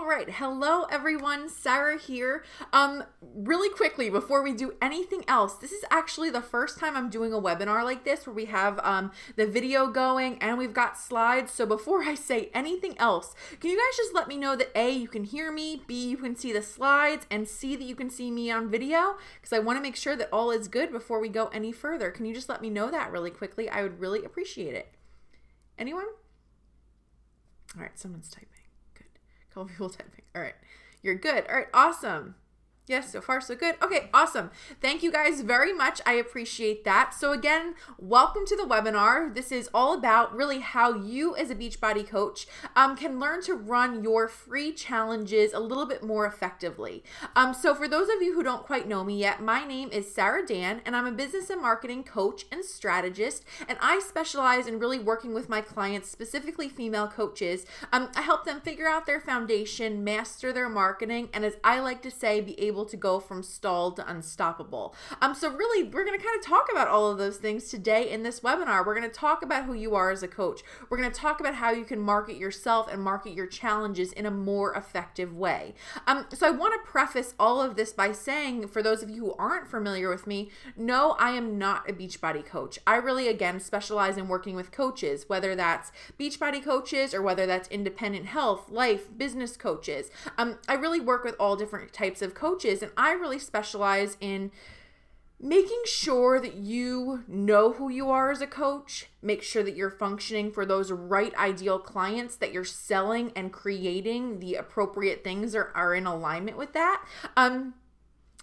right. Hello, everyone. Sarah here. Really quickly, before we do anything else, this is actually the first time I'm doing a webinar like this where we have the video going and we've got slides. So before I say anything else, can you guys just let me know that A, you can hear me, B, you can see the slides, and C, that you can see me on video? Because I want to make sure that all is good before we go any further. Can you just let me know that really quickly? I would really appreciate it. Anyone? All right, someone's typing. Good. A couple people typing. All right. You're good. All right, awesome. Yes, so far so good. Okay, awesome. Thank you guys very much. I appreciate that. So again, welcome to the webinar. This is all about really how you as a Beachbody coach can learn to run your free challenges a little bit more effectively. So for those of you who don't quite know me yet, my name is Sarah Dan, and I'm a business and marketing coach and strategist, and I specialize in really working with my clients, specifically female coaches. I help them figure out their foundation, master their marketing, and as I like to say, be able to go from stalled to unstoppable. So really, we're going to kind of talk about all of those things today in this webinar. We're going to talk about who you are as a coach. We're going to talk about how you can market yourself and market your challenges in a more effective way. So I want to preface all of this by saying, for those of you who aren't familiar with me, no, I am not a Beachbody coach. I really, again, specialize in working with coaches, whether that's Beachbody coaches or whether that's independent health, life, business coaches. I really work with all different types of coaches, and I really specialize in making sure that you know who you are as a coach, make sure that you're functioning for those right ideal clients, that you're selling and creating the appropriate things or are in alignment with that.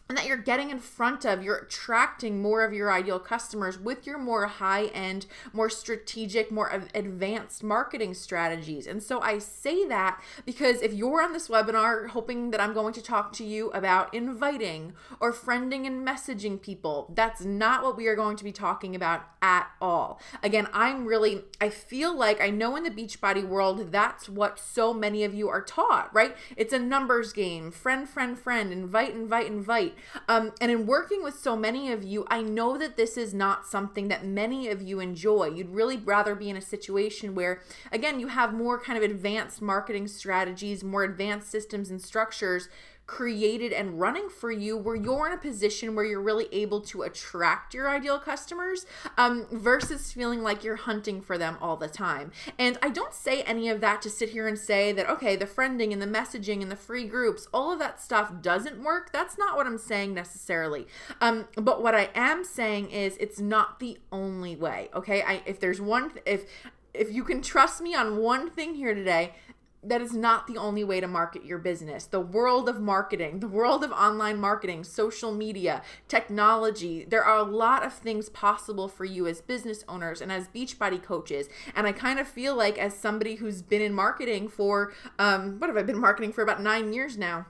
And that you're getting in front of, you're attracting more of your ideal customers with your more high-end, more strategic, more advanced marketing strategies. And so I say that because if you're on this webinar hoping that I'm going to talk to you about inviting or friending and messaging people, that's not what we are going to be talking about at all. Again, I feel like I know in the Beachbody world, that's what so many of you are taught, right? It's a numbers game, friend, invite. And in working with so many of you, I know that this is not something that many of you enjoy. You'd really rather be in a situation where, again, you have more kind of advanced marketing strategies, more advanced systems and structures created and running for you, where you're in a position where you're really able to attract your ideal customers versus feeling like you're hunting for them all the time. And I don't say any of that to sit here and say that, okay, the friending and the messaging and the free groups, all of that stuff doesn't work. That's not what I'm saying necessarily. But what I am saying is it's not the only way. Okay, if you can trust me on one thing here today, that is not the only way to market your business. The world of marketing, the world of online marketing, social media, technology, there are a lot of things possible for you as business owners and as Beachbody coaches. And I kind of feel like, as somebody who's been in marketing for, what have I been marketing for about 9 years now?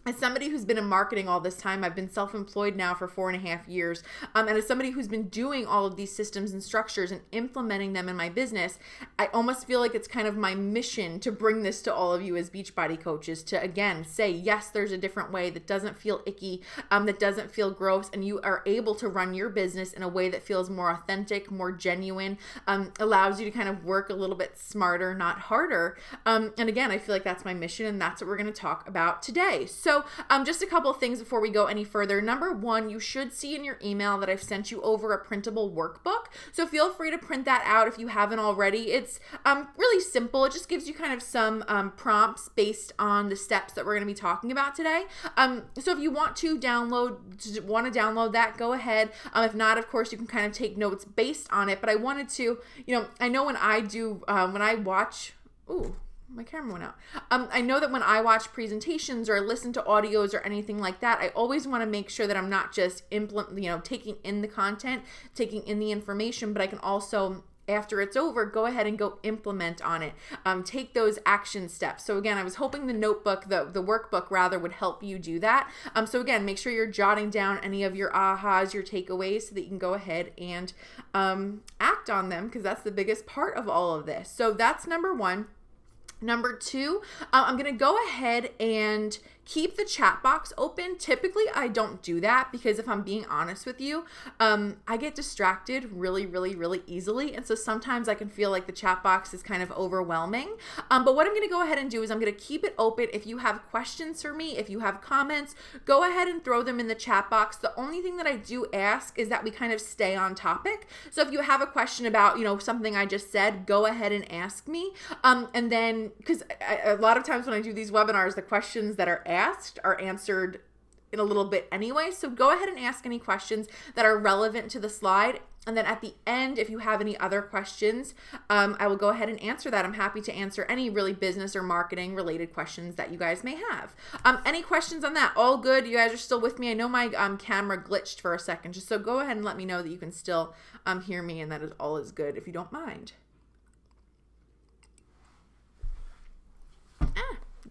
As somebody who's been in marketing all this time, I've been self-employed now for 4.5 years. And as somebody who's been doing all of these systems and structures and implementing them in my business, I almost feel like it's kind of my mission to bring this to all of you as Beachbody coaches, to again say, yes, there's a different way that doesn't feel icky, that doesn't feel gross, and you are able to run your business in a way that feels more authentic, more genuine, allows you to kind of work a little bit smarter, not harder. And again, I feel like that's my mission, and that's what we're going to talk about today. So just a couple of things before we go any further. Number one, you should see in your email that I've sent you over a printable workbook. So feel free to print that out if you haven't already. It's really simple. It just gives you kind of some prompts based on the steps that we're going to be talking about today. So if you want to download that, go ahead. If not, of course, you can kind of take notes based on it. But I wanted to, I know when I watch, my camera went out. I know that when I watch presentations or listen to audios or anything like that, I always want to make sure that I'm not just taking in the content, taking in the information, but I can also, after it's over, go ahead and go implement on it. Take those action steps. So again, I was hoping the notebook, the workbook rather, would help you do that. So again, make sure you're jotting down any of your ahas, your takeaways, so that you can go ahead and act on them, because that's the biggest part of all of this. So that's number one. Number two, I'm going to go ahead and keep the chat box open. Typically, I don't do that because if I'm being honest with you, I get distracted really, really, really easily. And so sometimes I can feel like the chat box is kind of overwhelming. But what I'm going to go ahead and do is I'm going to keep it open. If you have questions for me, if you have comments, go ahead and throw them in the chat box. The only thing that I do ask is that we kind of stay on topic. So if you have a question about, something I just said, go ahead and ask me. And then, because a lot of times when I do these webinars, the questions that are asked are answered in a little bit anyway. So go ahead and ask any questions that are relevant to the slide. And then at the end, if you have any other questions, I will go ahead and answer that. I'm happy to answer any really business or marketing related questions that you guys may have. Any questions on that? All good? You guys are still with me? I know my camera glitched for a second. Just so go ahead and let me know that you can still hear me and that all is good if you don't mind.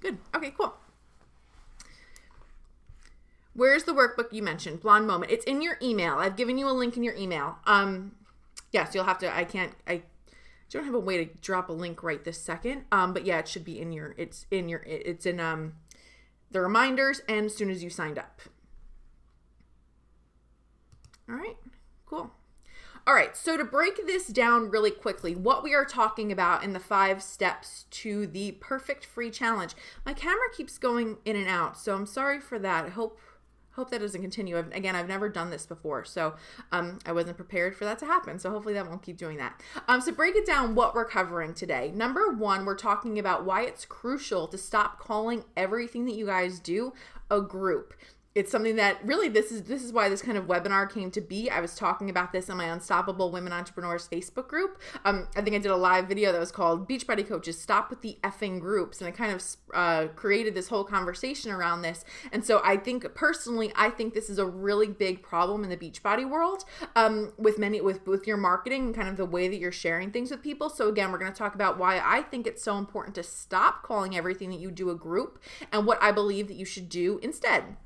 Good. Okay, cool. Where's the workbook you mentioned? Blonde Moment. It's in your email. I've given you a link in your email. Yes, you'll have to, I don't have a way to drop a link right this second. But yeah, it should be in the reminders and as soon as you signed up. All right, cool. All right, so to break this down really quickly, what we are talking about in the 5 steps to the perfect free challenge. My camera keeps going in and out, so I'm sorry for that. I hope that doesn't continue. I've never done this before, so I wasn't prepared for that to happen, so hopefully that won't keep doing that. So break it down what we're covering today. Number 1, we're talking about why it's crucial to stop calling everything that you guys do a group. It's something that really, this is why this kind of webinar came to be. I was talking about this on my Unstoppable Women Entrepreneurs Facebook group. I think I did a live video that was called Beachbody Coaches, Stop with the Effing Groups. And I kind of created this whole conversation around this. And so I think this is a really big problem in the Beachbody world with your marketing and kind of the way that you're sharing things with people. So again, we're going to talk about why I think it's so important to stop calling everything that you do a group and what I believe that you should do instead.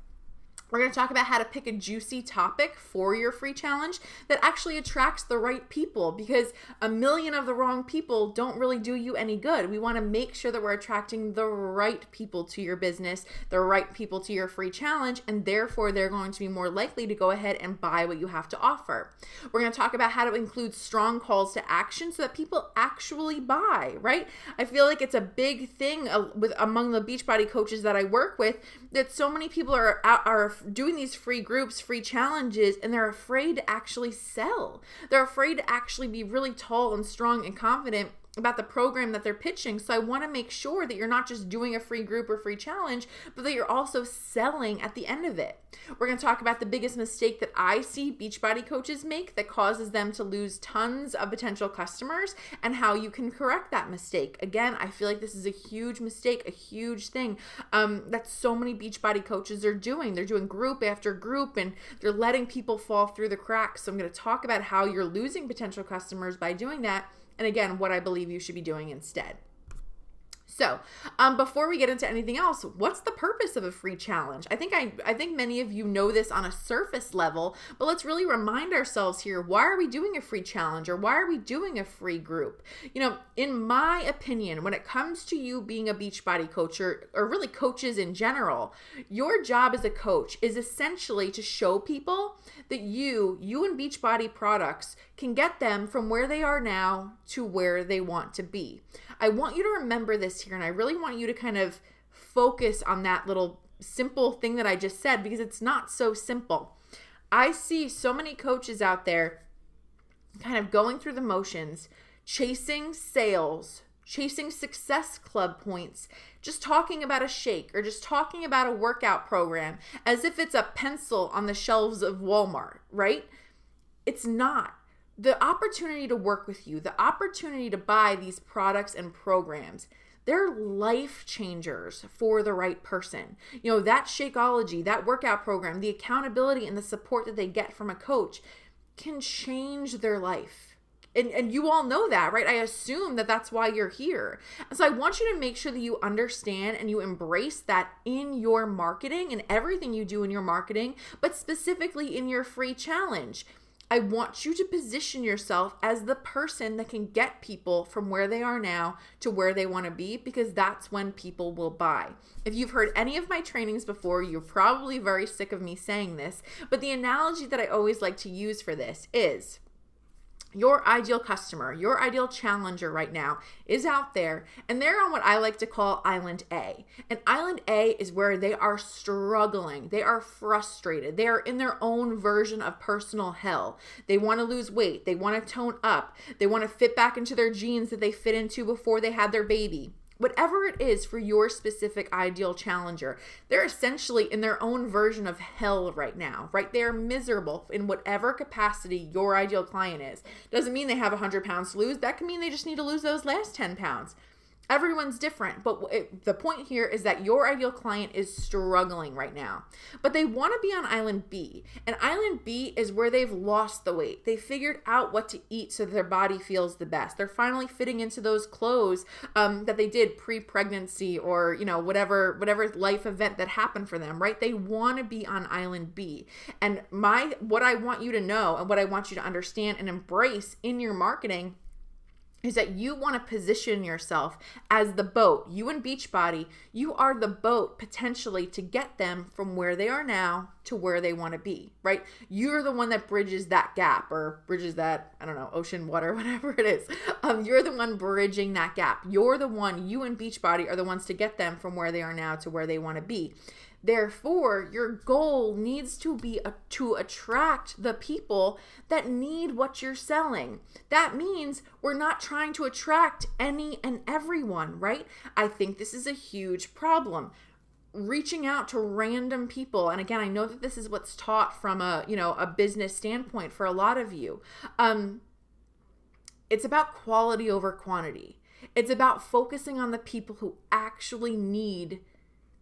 We're going to talk about how to pick a juicy topic for your free challenge that actually attracts the right people, because a million of the wrong people don't really do you any good. We want to make sure that we're attracting the right people to your business, the right people to your free challenge, and therefore they're going to be more likely to go ahead and buy what you have to offer. We're going to talk about how to include strong calls to action so that people actually buy, right? I feel like it's a big thing among the Beachbody coaches that I work with, that so many people are doing these free groups, free challenges, and they're afraid to actually sell. They're afraid to actually be really tall and strong and confident about the program that they're pitching. So I want to make sure that you're not just doing a free group or free challenge, but that you're also selling at the end of it. We're going to talk about the biggest mistake that I see Beachbody coaches make that causes them to lose tons of potential customers and how you can correct that mistake. Again, I feel like this is a huge mistake, a huge thing that so many Beachbody coaches are doing. They're doing group after group and they're letting people fall through the cracks. So I'm going to talk about how you're losing potential customers by doing that. And again, what I believe you should be doing instead. So, before we get into anything else, what's the purpose of a free challenge? I think many of you know this on a surface level, but let's really remind ourselves here, why are we doing a free challenge or why are we doing a free group? In my opinion, when it comes to you being a Beachbody coach or really coaches in general, your job as a coach is essentially to show people that you and Beachbody products can get them from where they are now to where they want to be. I want you to remember this here, and I really want you to kind of focus on that little simple thing that I just said, because it's not so simple. I see so many coaches out there kind of going through the motions, chasing sales, chasing Success Club points, just talking about a shake or just talking about a workout program as if it's a pencil on the shelves of Walmart, right? It's not. The opportunity to work with you, the opportunity to buy these products and programs, they're life changers for the right person. That Shakeology, that workout program, the accountability and the support that they get from a coach can change their life. And you all know that, right? I assume that that's why you're here. And so I want you to make sure that you understand and you embrace that in your marketing and everything you do in your marketing, but specifically in your free challenge. I want you to position yourself as the person that can get people from where they are now to where they want to be, because that's when people will buy. If you've heard any of my trainings before, you're probably very sick of me saying this, but the analogy that I always like to use for this is your ideal customer, your ideal challenger right now is out there, and they're on what I like to call Island A. And Island A is where they are struggling. They are frustrated. They are in their own version of personal hell. They want to lose weight. They want to tone up. They want to fit back into their jeans that they fit into before they had their baby. Whatever it is for your specific ideal challenger, they're essentially in their own version of hell right now, right? They're miserable in whatever capacity your ideal client is. Doesn't mean they have 100 pounds to lose. That can mean they just need to lose those last 10 pounds. Everyone's different, but the point here is that your ideal client is struggling right now, but they want to be on Island B. And Island B is where they've lost the weight. They figured out what to eat so that their body feels the best. They're finally fitting into those clothes that they did pre-pregnancy, or whatever life event that happened for them, right? They want to be on Island B. And what I want you to know and what I want you to understand and embrace in your marketing is that you want to position yourself as the boat. You and Beachbody, you are the boat potentially to get them from where they are now to where they want to be, right? You're the one that bridges that gap, or bridges that, ocean, water, whatever it is. You're the one bridging that gap. You and Beachbody are the ones to get them from where they are now to where they want to be. Therefore, your goal needs to be to attract the people that need what you're selling. That means we're not trying to attract any and everyone, right? I think this is a huge problem. Reaching out to random people, and again, I know that this is what's taught from a business standpoint for a lot of you. It's about quality over quantity. It's about focusing on the people who actually need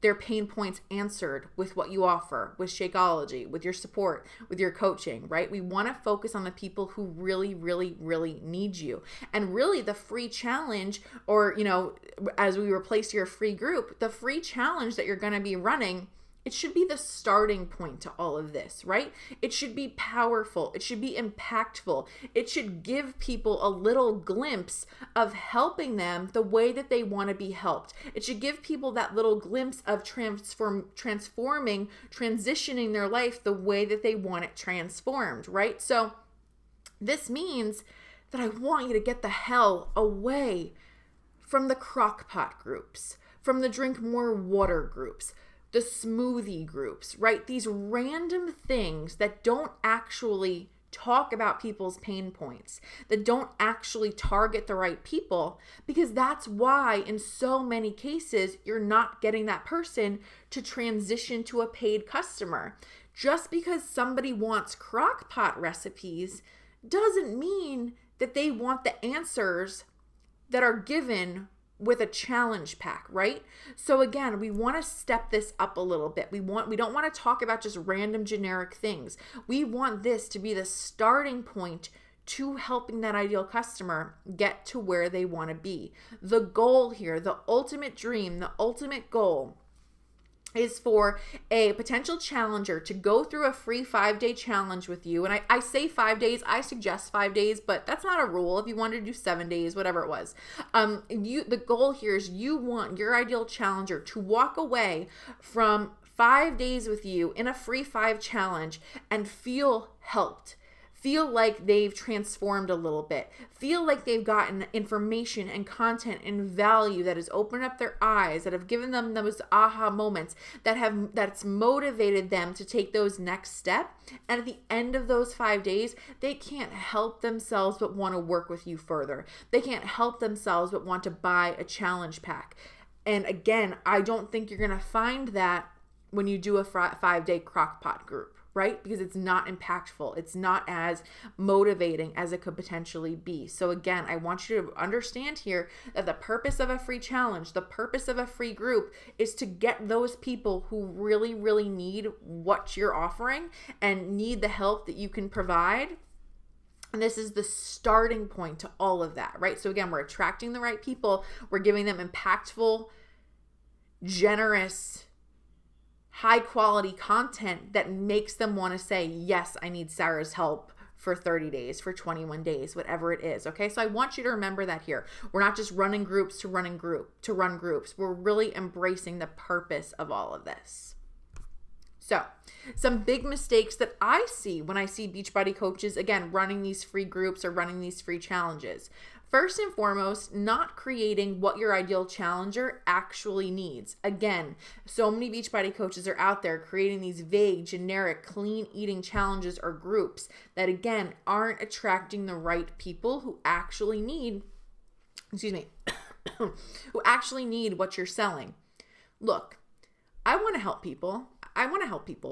their pain points answered with what you offer, with Shakeology, with your support, with your coaching, right? We want to focus on the people who really, really, really need you. And really the free challenge, or, as we replace your free group, the free challenge that you're going to be running, it should be the starting point to all of this, right? It should be powerful. It should be impactful. It should give people a little glimpse of helping them the way that they want to be helped. It should give people that little glimpse of transitioning their life the way that they want it transformed, right? So this means that I want you to get the hell away from the crockpot groups, from the drink more water groups, the smoothie groups, right? These random things that don't actually talk about people's pain points, that don't actually target the right people, because that's why in so many cases you're not getting that person to transition to a paid customer. Just because somebody wants crockpot recipes doesn't mean that they want the answers that are given with a challenge pack, right? So again, we want to step this up a little bit. We don't want to talk about just random generic things. We want this to be the starting point to helping that ideal customer get to where they want to be. The goal here, the ultimate dream, the ultimate goal is for a potential challenger to go through a free 5-day challenge with you. And I say 5 days, I suggest 5 days, but that's not a rule. If you wanted to do 7 days, whatever it was. The goal here is you want your ideal challenger to walk away from 5 days with you in a free 5 challenge and feel helped. Feel like they've transformed a little bit. Feel like they've gotten information and content and value that has opened up their eyes, that have given them those aha moments, that's motivated them to take those next step. And at the end of those 5 days, they can't help themselves but want to work with you further. They can't help themselves but want to buy a challenge pack. And again, I don't think you're going to find that when you do a 5-day crockpot group, right? Because it's not impactful. It's not as motivating as it could potentially be. So again, I want you to understand here that the purpose of a free challenge, the purpose of a free group is to get those people who really, really need what you're offering and need the help that you can provide. And this is the starting point to all of that, right? So again, we're attracting the right people. We're giving them impactful, generous, high quality content that makes them want to say, yes, I need Sarah's help for 30 days, for 21 days, whatever it is. Okay. So I want you to remember that here. We're not just running groups to run groups. We're really embracing the purpose of all of this. So some big mistakes that I see when I see Beachbody coaches, again, running these free groups or running these free challenges. First and foremost, not creating what your ideal challenger actually needs. Again, so many Beachbody coaches are out there creating these vague, generic, clean eating challenges or groups that, again, aren't attracting the right people who actually need, who actually need what you're selling. Look, I want to help people.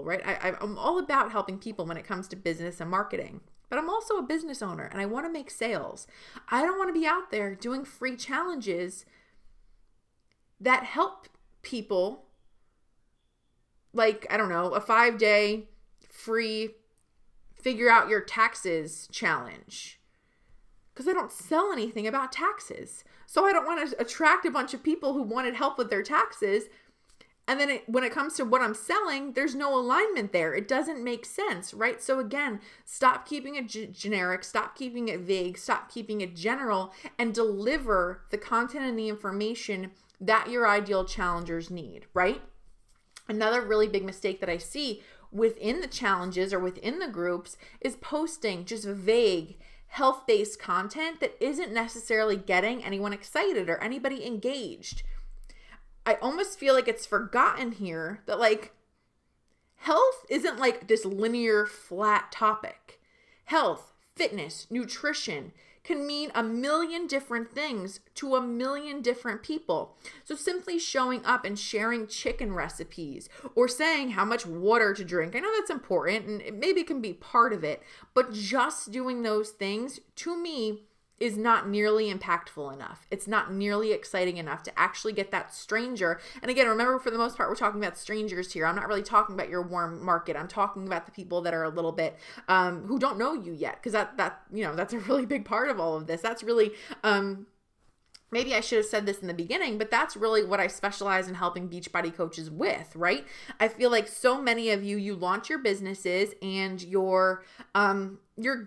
Right? I'm all about helping people when it comes to business and marketing. But I'm also a business owner and I want to make sales. I don't want to be out there doing free challenges that help people, like, I don't know, a 5-day free figure out your taxes challenge. Because I don't sell anything about taxes. So I don't want to attract a bunch of people who wanted help with their taxes. And then when it comes to what I'm selling, there's no alignment there. It doesn't make sense, right? So again, stop keeping it generic, stop keeping it vague, stop keeping it general, and deliver the content and the information that your ideal challengers need, right? Another really big mistake that I see within the challenges or within the groups is posting just vague, health-based content that isn't necessarily getting anyone excited or anybody engaged. I almost feel like it's forgotten here that, like, health isn't like this linear, flat topic. Health, fitness, nutrition can mean a million different things to a million different people. So simply showing up and sharing chicken recipes or saying how much water to drink, I know that's important and it maybe can be part of it, but just doing those things, to me, is not nearly impactful enough. It's not nearly exciting enough to actually get that stranger. And again, remember, for the most part, we're talking about strangers here. I'm not really talking about your warm market. I'm talking about the people that are a little bit, who don't know you yet. Cause that's a really big part of all of this. That's really, maybe I should have said this in the beginning, but that's really what I specialize in helping Beachbody coaches with, right? I feel like so many of you launch your businesses and you're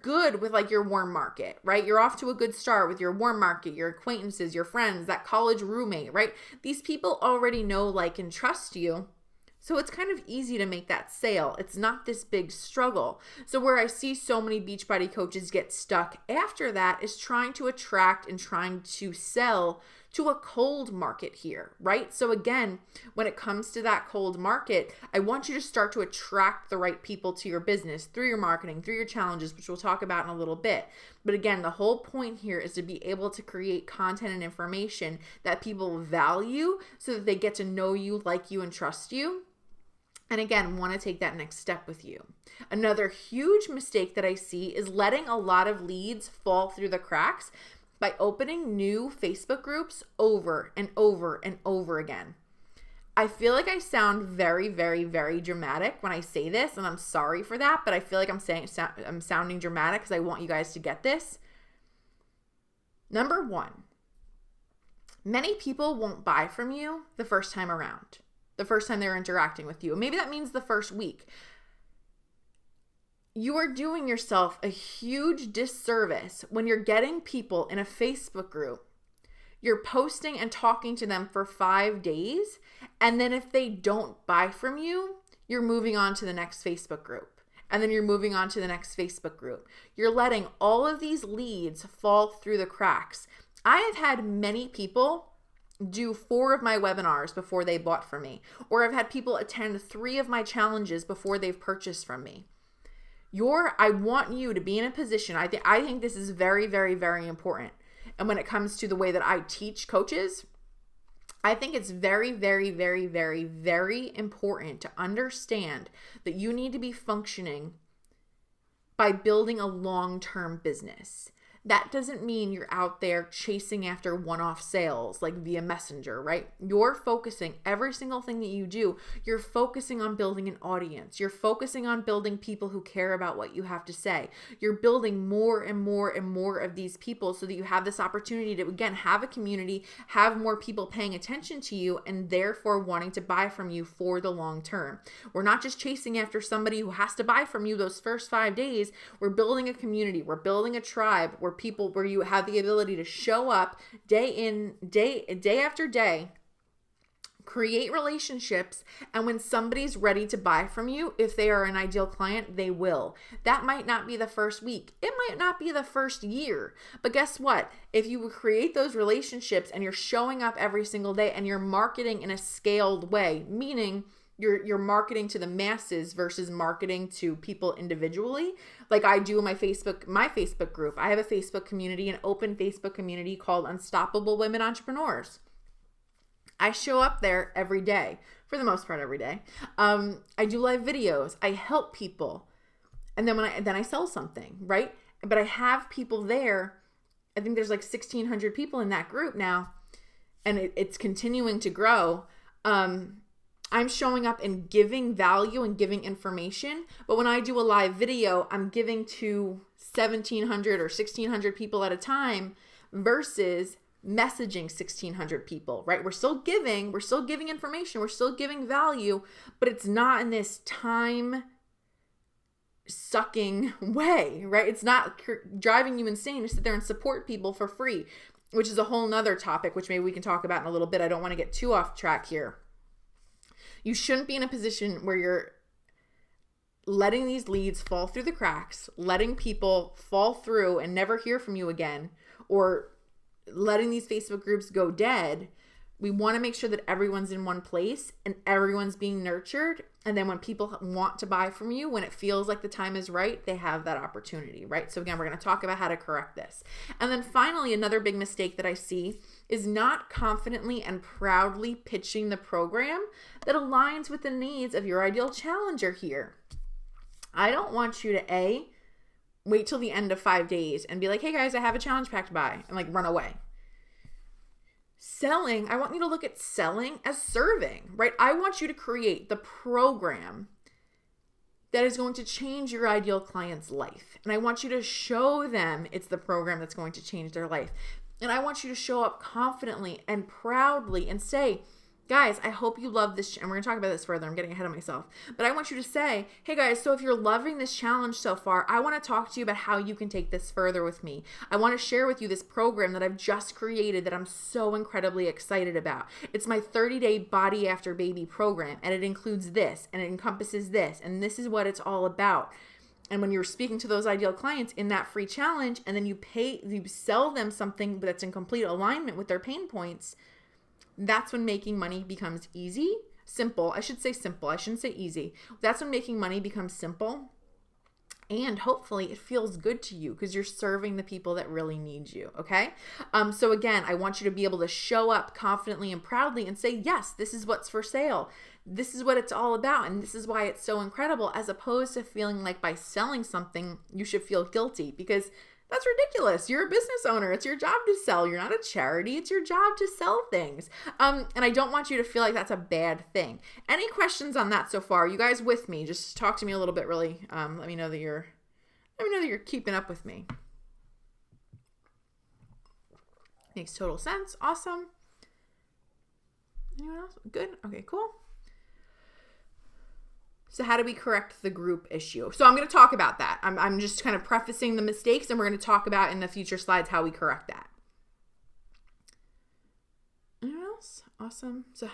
good with like your warm market, right? You're off to a good start with your warm market, your acquaintances, your friends, that college roommate, right? These people already know, like, and trust you. So it's kind of easy to make that sale. It's not this big struggle. So where I see so many Beachbody coaches get stuck after that is trying to attract and trying to sell to a cold market here, right? So again, when it comes to that cold market, I want you to start to attract the right people to your business through your marketing, through your challenges, which we'll talk about in a little bit. But again, the whole point here is to be able to create content and information that people value so that they get to know you, like you, and trust you. And again, want to take that next step with you. Another huge mistake that I see is letting a lot of leads fall through the cracks by opening new Facebook groups over and over and over again. I feel like I sound very, very, very dramatic when I say this, and I'm sorry for that, but I feel like I'm sounding dramatic because I want you guys to get this. Number one, many people won't buy from you the first time around. The first time they're interacting with you. Maybe that means the first week. You are doing yourself a huge disservice when you're getting people in a Facebook group. You're posting and talking to them for 5 days, and then if they don't buy from you, you're moving on to the next Facebook group. And then you're moving on to the next Facebook group. You're letting all of these leads fall through the cracks. I have had many people do 4 of my webinars before they bought from me, or I've had people attend 3 of my challenges before they've purchased from me. I want you to be in a position, I think this is very, very, very important. And when it comes to the way that I teach coaches, I think it's very, very, very, very, very important to understand that you need to be functioning by building a long-term business. that doesn't mean you're out there chasing after one-off sales like via Messenger, right? You're focusing every single thing that you do. You're focusing on building an audience. You're focusing on building people who care about what you have to say. You're building more and more and more of these people so that you have this opportunity to, again, have a community, have more people paying attention to you, and therefore wanting to buy from you for the long term. We're not just chasing after somebody who has to buy from you those first 5 days. We're building a community. We're building a tribe where you have the ability to show up day after day, create relationships, and when somebody's ready to buy from you, if they are an ideal client, they will. That might not be the first week. It might not be the first year. But guess what? If you create those relationships and you're showing up every single day and you're marketing in a scaled way, meaning you're marketing to the masses versus marketing to people individually, like I do in my Facebook group. I have a Facebook community, an open Facebook community called Unstoppable Women Entrepreneurs. I show up there every day, for the most part every day. I do live videos. I help people. And then I sell something, right? But I have people there. I think there's like 1,600 people in that group now, and it's continuing to grow. I'm showing up and giving value and giving information. But when I do a live video, I'm giving to 1,700 or 1,600 people at a time versus messaging 1,600 people, right? We're still giving information, we're still giving value, but it's not in this time sucking way, right? It's not driving you insane to sit there and support people for free, which is a whole nother topic, which maybe we can talk about in a little bit. I don't want to get too off track here. You shouldn't be in a position where you're letting these leads fall through the cracks, letting people fall through and never hear from you again, or letting these Facebook groups go dead. We want to make sure that everyone's in one place and everyone's being nurtured. And then when people want to buy from you, when it feels like the time is right, they have that opportunity, right? So again, we're going to talk about how to correct this. And then finally, another big mistake that I see is not confidently and proudly pitching the program that aligns with the needs of your ideal challenger here. I don't want you to wait till the end of 5 days and be like, hey guys, I have a challenge pack to buy, and like run away. Selling, I want you to look at selling as serving, right? I want you to create the program that is going to change your ideal client's life. And I want you to show them it's the program that's going to change their life. And I want you to show up confidently and proudly and say, guys, I hope you love this. And we're going to talk about this further. I'm getting ahead of myself. But I want you to say, hey guys, so if you're loving this challenge so far, I want to talk to you about how you can take this further with me. I want to share with you this program that I've just created that I'm so incredibly excited about. It's my 30-day Body After Baby program. And it includes this and it encompasses this. And this is what it's all about. And when you're speaking to those ideal clients in that free challenge, and then you sell them something that's in complete alignment with their pain points, that's when making money becomes simple. I should say simple. I shouldn't say easy. That's when making money becomes simple. And hopefully it feels good to you because you're serving the people that really need you. Okay. So again, I want you to be able to show up confidently and proudly and say, yes, this is what's for sale. This is what it's all about. And this is why it's so incredible, as opposed to feeling like by selling something, you should feel guilty, because that's ridiculous. You're a business owner. It's your job to sell. You're not a charity. It's your job to sell things. And I don't want you to feel like that's a bad thing. Any questions on that so far? You guys with me? Just talk to me a little bit, really. Let me know that you're keeping up with me. Makes total sense. Awesome. Anyone else? Good. Okay, cool. So how do we correct the group issue? So I'm going to talk about that. I'm just kind of prefacing the mistakes, and we're going to talk about in the future slides how we correct that. Anyone else? Awesome. So,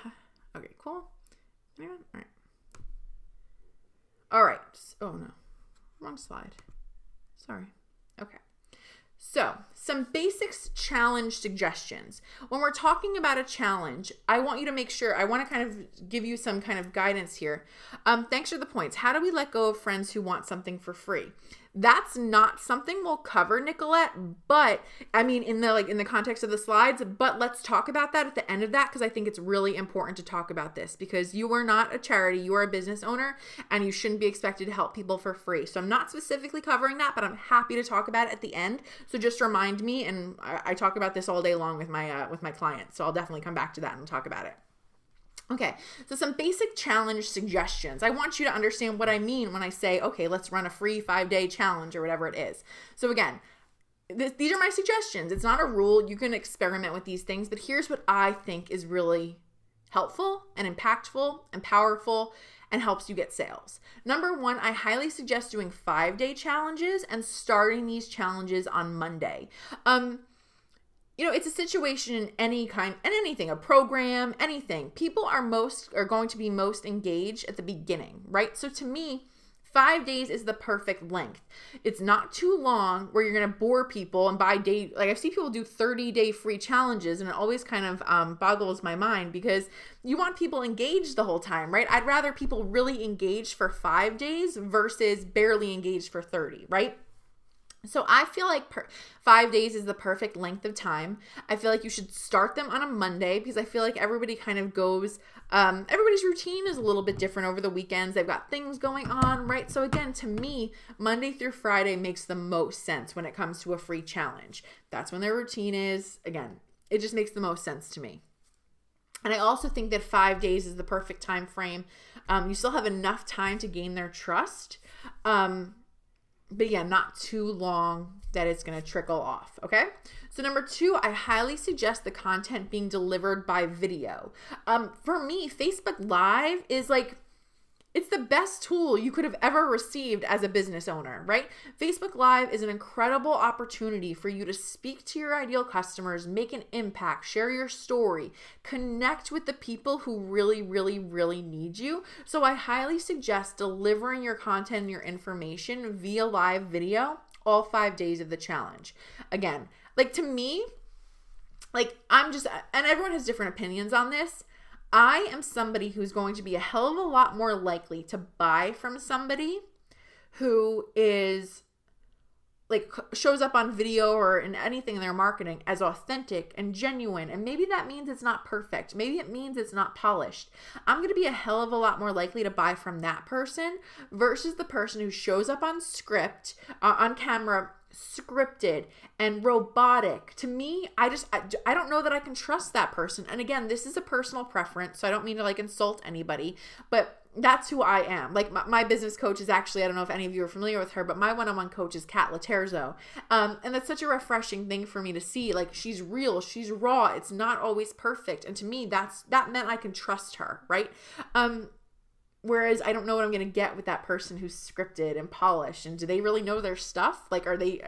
okay, cool. Anyone? All right. All right. Oh, no. Wrong slide. Sorry. Okay. So, some basics challenge suggestions. When we're talking about a challenge, I want you to make sure, I want to kind of give you some kind of guidance here. Thanks for the points. How do we let go of friends who want something for free? That's not something we'll cover, Nicolette, but I mean, in the context of the slides, but let's talk about that at the end of that, because I think it's really important to talk about this, because you are not a charity, you are a business owner, and you shouldn't be expected to help people for free. So I'm not specifically covering that, but I'm happy to talk about it at the end. So just remind me, and I talk about this all day long with my clients. So I'll definitely come back to that and talk about it. Okay, so some basic challenge suggestions. I want you to understand what I mean when I say, okay, let's run a free 5-day challenge or whatever it is. So again, these are my suggestions. It's not a rule. You can experiment with these things, but here's what I think is really helpful and impactful and powerful and helps you get sales. Number one, I highly suggest doing 5-day challenges and starting these challenges on Monday. It's a situation in any kind, and anything, a program, anything. People are going to be most engaged at the beginning, right? So to me, 5 days is the perfect length. It's not too long where you're going to bore people and by day, like I've seen people do 30-day free challenges, and it always kind of boggles my mind, because you want people engaged the whole time, right? I'd rather people really engaged for 5 days versus barely engaged for 30, right? So I feel like 5 days is the perfect length of time. I feel like you should start them on a Monday, because I feel like everybody kind of goes, everybody's routine is a little bit different over the weekends. They've got things going on, right? So again, to me, Monday through Friday makes the most sense when it comes to a free challenge. That's when their routine is. Again, it just makes the most sense to me. And I also think that 5 days is the perfect time frame. You still have enough time to gain their trust. But yeah, not too long that it's going to trickle off. Okay. So number two, I highly suggest the content being delivered by video. For me, Facebook Live is it's the best tool you could have ever received as a business owner, right? Facebook Live is an incredible opportunity for you to speak to your ideal customers, make an impact, share your story, connect with the people who really, really, really need you. So I highly suggest delivering your content and your information via live video all 5 days of the challenge. Again, to me, and everyone has different opinions on this. I am somebody who's going to be a hell of a lot more likely to buy from somebody who is shows up on video or in anything in their marketing as authentic and genuine. And maybe that means it's not perfect. Maybe it means it's not polished. I'm going to be a hell of a lot more likely to buy from that person versus the person who shows up on on camera, scripted and robotic. To me, I don't know that I can trust that person. And again, this is a personal preference, so I don't mean to insult anybody, but that's who I am. My business coach is actually, I don't know if any of you are familiar with her, but my one-on-one coach is Kat Laterzo. And that's such a refreshing thing for me to see. She's real, she's raw. It's not always perfect. And to me, that meant I can trust her, right? Whereas I don't know what I'm going to get with that person who's scripted and polished. And do they really know their stuff? Are they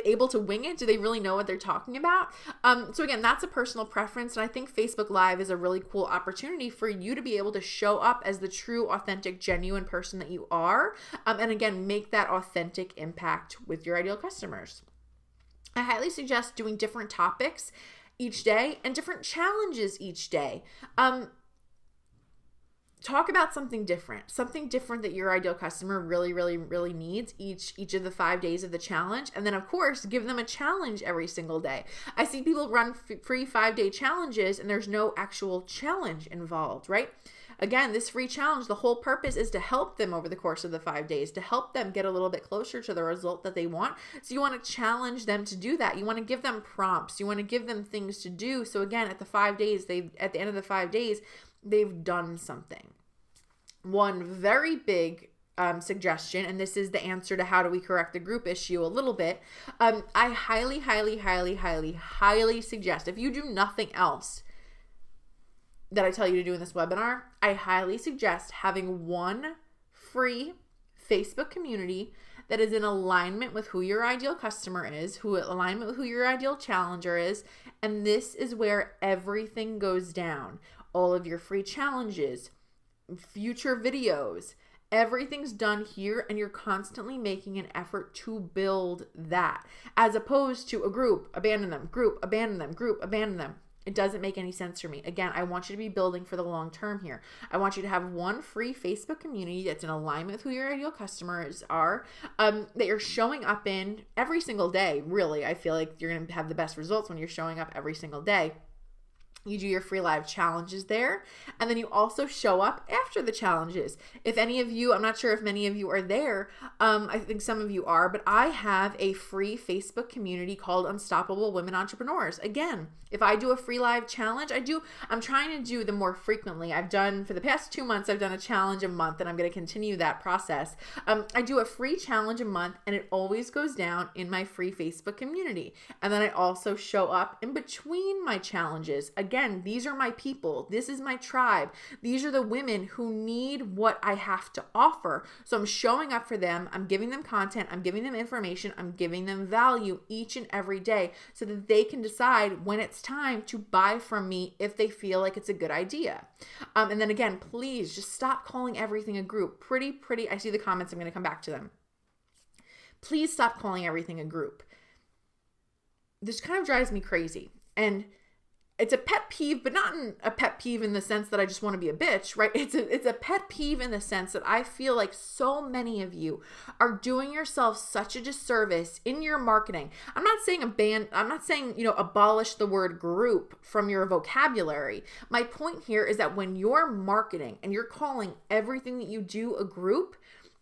able to wing it? Do they really know what they're talking about? So again, that's a personal preference. And I think Facebook Live is a really cool opportunity for you to be able to show up as the true, authentic, genuine person that you are. And again, make that authentic impact with your ideal customers. I highly suggest doing different topics each day and different challenges each day. Talk about something different that your ideal customer really, really, really needs each of the 5 days of the challenge. And then of course, give them a challenge every single day. I see people run free 5-day challenges and there's no actual challenge involved, right? Again, this free challenge, the whole purpose is to help them over the course of the 5 days, to help them get a little bit closer to the result that they want. So you want to challenge them to do that. You want to give them prompts. You want to give them things to do. So again, at the end of the 5 days, they've done something. One very big suggestion, and this is the answer to how do we correct the group issue a little bit. I highly, highly, highly, highly, highly suggest, if you do nothing else that I tell you to do in this webinar, I highly suggest having one free Facebook community that is in alignment with who your ideal customer is, alignment with who your ideal challenger is, and this is where everything goes down. All of your free challenges, future videos, everything's done here, and you're constantly making an effort to build that, as opposed to a group, abandon them, group, abandon them, group, abandon them. It doesn't make any sense for me. Again, I want you to be building for the long term here. I want you to have one free Facebook community that's in alignment with who your ideal customers are, that you're showing up in every single day. Really, I feel like you're going to have the best results when you're showing up every single day. You do your free live challenges there, and then you also show up after the challenges. If any of you, I'm not sure if many of you are there, I think some of you are, but I have a free Facebook community called Unstoppable Women Entrepreneurs. Again, if I do a free live challenge, I'm trying to do them more frequently. For the past 2 months, I've done a challenge a month, and I'm going to continue that process. I do a free challenge a month, and it always goes down in my free Facebook community. And then I also show up in between my challenges. Again, these are my people. This is my tribe. These are the women who need what I have to offer. So I'm showing up for them. I'm giving them content. I'm giving them information. I'm giving them value each and every day so that they can decide when it's time to buy from me if they feel like it's a good idea. And then again, please just stop calling everything a group. I see the comments. I'm going to come back to them. Please stop calling everything a group. This kind of drives me crazy. And it's a pet peeve, but not a pet peeve in the sense that I just want to be a bitch, right? It's a pet peeve in the sense that I feel like so many of you are doing yourself such a disservice in your marketing. I'm not saying abolish the word group from your vocabulary. My point here is that when you're marketing and you're calling everything that you do a group,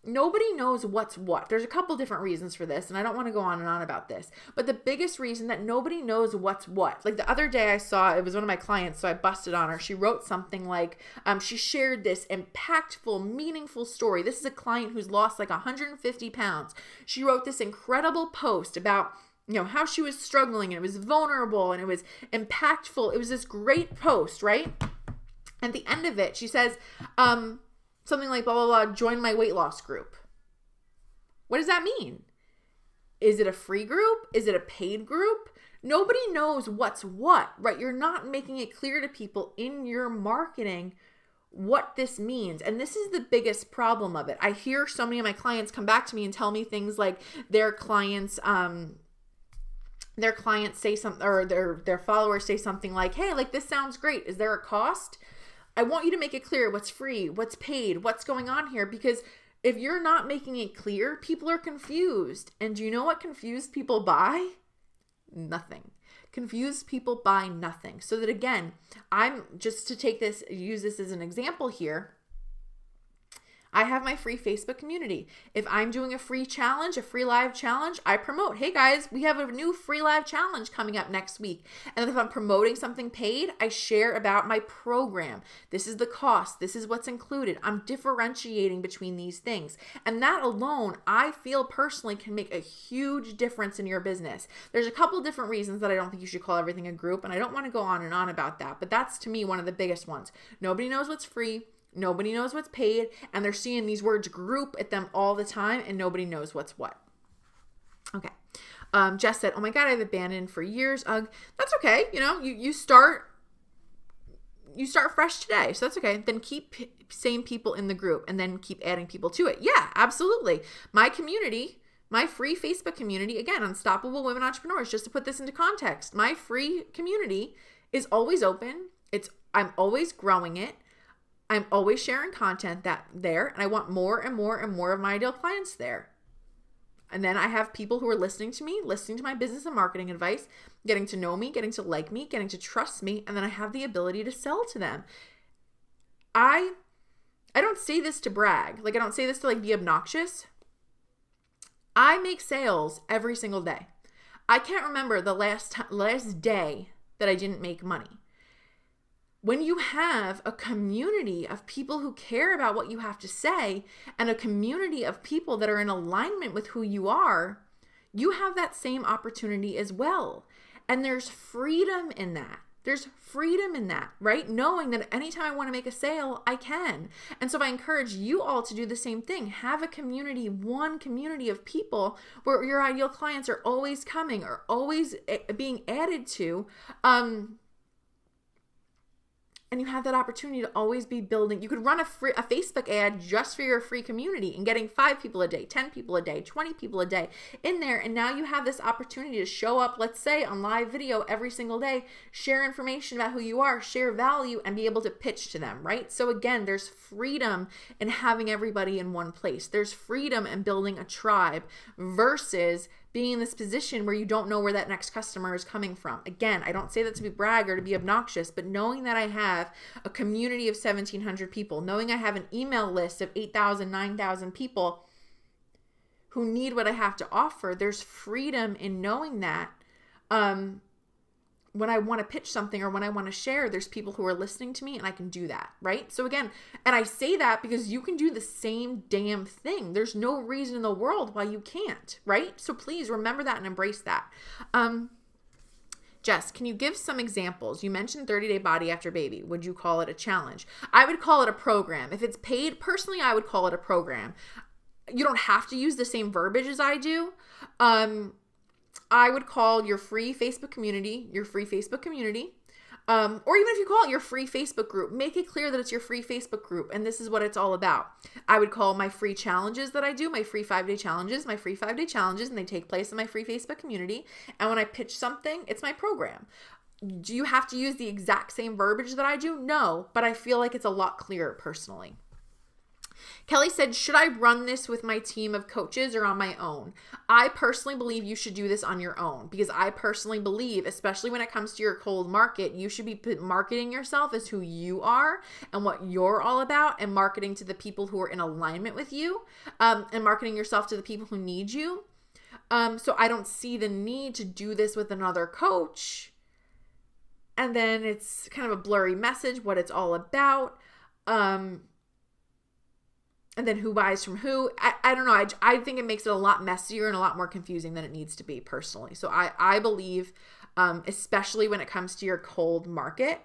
nobody knows what's what. There's a couple different reasons for this, and I don't want to go on and on about this. But the biggest reason that nobody knows what's what, like the other day I saw, it was one of my clients, so I busted on her. She wrote something like, she shared this impactful, meaningful story. This is a client who's lost like 150 pounds. She wrote this incredible post about how she was struggling, and it was vulnerable, and it was impactful. It was this great post, right? At the end of it, she says, something like blah, blah, blah, join my weight loss group. What does that mean? Is it a free group? Is it a paid group? Nobody knows what's what, right? You're not making it clear to people in your marketing what this means. And this is the biggest problem of it. I hear so many of my clients come back to me and tell me things like their clients say something, or their followers say something like, hey, like this sounds great. Is there a cost? I want you to make it clear what's free, what's paid, what's going on here, because if you're not making it clear, people are confused. And do you know what confused people buy? Nothing. Confused people buy nothing. So that again, I'm just to use this as an example here. I have my free Facebook community. If I'm doing a free challenge, a free live challenge, I promote, hey guys, we have a new free live challenge coming up next week. And if I'm promoting something paid, I share about my program. This is the cost. This is what's included. I'm differentiating between these things. And that alone, I feel personally can make a huge difference in your business. There's a couple different reasons that I don't think you should call everything a group. And I don't want to go on and on about that, but that's to me one of the biggest ones. Nobody knows what's free. Nobody knows what's paid, and they're seeing these words group at them all the time, and nobody knows what's what. Okay. Jess said, oh my God, I've abandoned for years. That's okay. You start fresh today. So that's okay. Then keep same people in the group and then keep adding people to it. Yeah, absolutely. My community, my free Facebook community, again, Unstoppable Women Entrepreneurs, just to put this into context, my free community is always open. I'm always growing it. I'm always sharing content there, and I want more and more and more of my ideal clients there. And then I have people who are listening to me, listening to my business and marketing advice, getting to know me, getting to like me, getting to trust me, and then I have the ability to sell to them. I don't say this to brag. Like, I don't say this to be obnoxious. I make sales every single day. I can't remember the last day that I didn't make money. When you have a community of people who care about what you have to say and a community of people that are in alignment with who you are, you have that same opportunity as well. And there's freedom in that. There's freedom in that, right? Knowing that anytime I want to make a sale, I can. And so I encourage you all to do the same thing. Have a community, one community of people where your ideal clients are always coming or always being added to. And you have that opportunity to always be building. You could run a Facebook ad just for your free community and getting 5 people a day, 10 people a day, 20 people a day in there. And now you have this opportunity to show up, let's say, on live video every single day, share information about who you are, share value, and be able to pitch to them, right? So again, there's freedom in having everybody in one place. There's freedom in building a tribe versus being in this position where you don't know where that next customer is coming from. Again, I don't say that to be brag or to be obnoxious, but knowing that I have a community of 1,700 people, knowing I have an email list of 8,000, 9,000 people who need what I have to offer, there's freedom in knowing that. When I want to pitch something or when I want to share, there's people who are listening to me and I can do that, right? So again, and I say that because you can do the same damn thing. There's no reason in the world why you can't, right? So please remember that and embrace that. Jess, can you give some examples? You mentioned 30-day body after baby. Would you call it a challenge? I would call it a program. If it's paid, personally, I would call it a program. You don't have to use the same verbiage as I do. I would call your free Facebook community, or even if you call it your free Facebook group, make it clear that it's your free Facebook group and this is what it's all about. I would call my free challenges that I do, my free 5-day challenges, and they take place in my free Facebook community. And when I pitch something, it's my program. Do you have to use the exact same verbiage that I do? No, but I feel like it's a lot clearer personally. Kelly said, should I run this with my team of coaches or on my own? I personally believe you should do this on your own because I personally believe, especially when it comes to your cold market, you should be marketing yourself as who you are and what you're all about and marketing to the people who are in alignment with you and marketing yourself to the people who need you. So I don't see the need to do this with another coach. And then it's kind of a blurry message, what it's all about. And then who buys from who. I don't know. I think it makes it a lot messier and a lot more confusing than it needs to be personally. So I believe, especially when it comes to your cold market,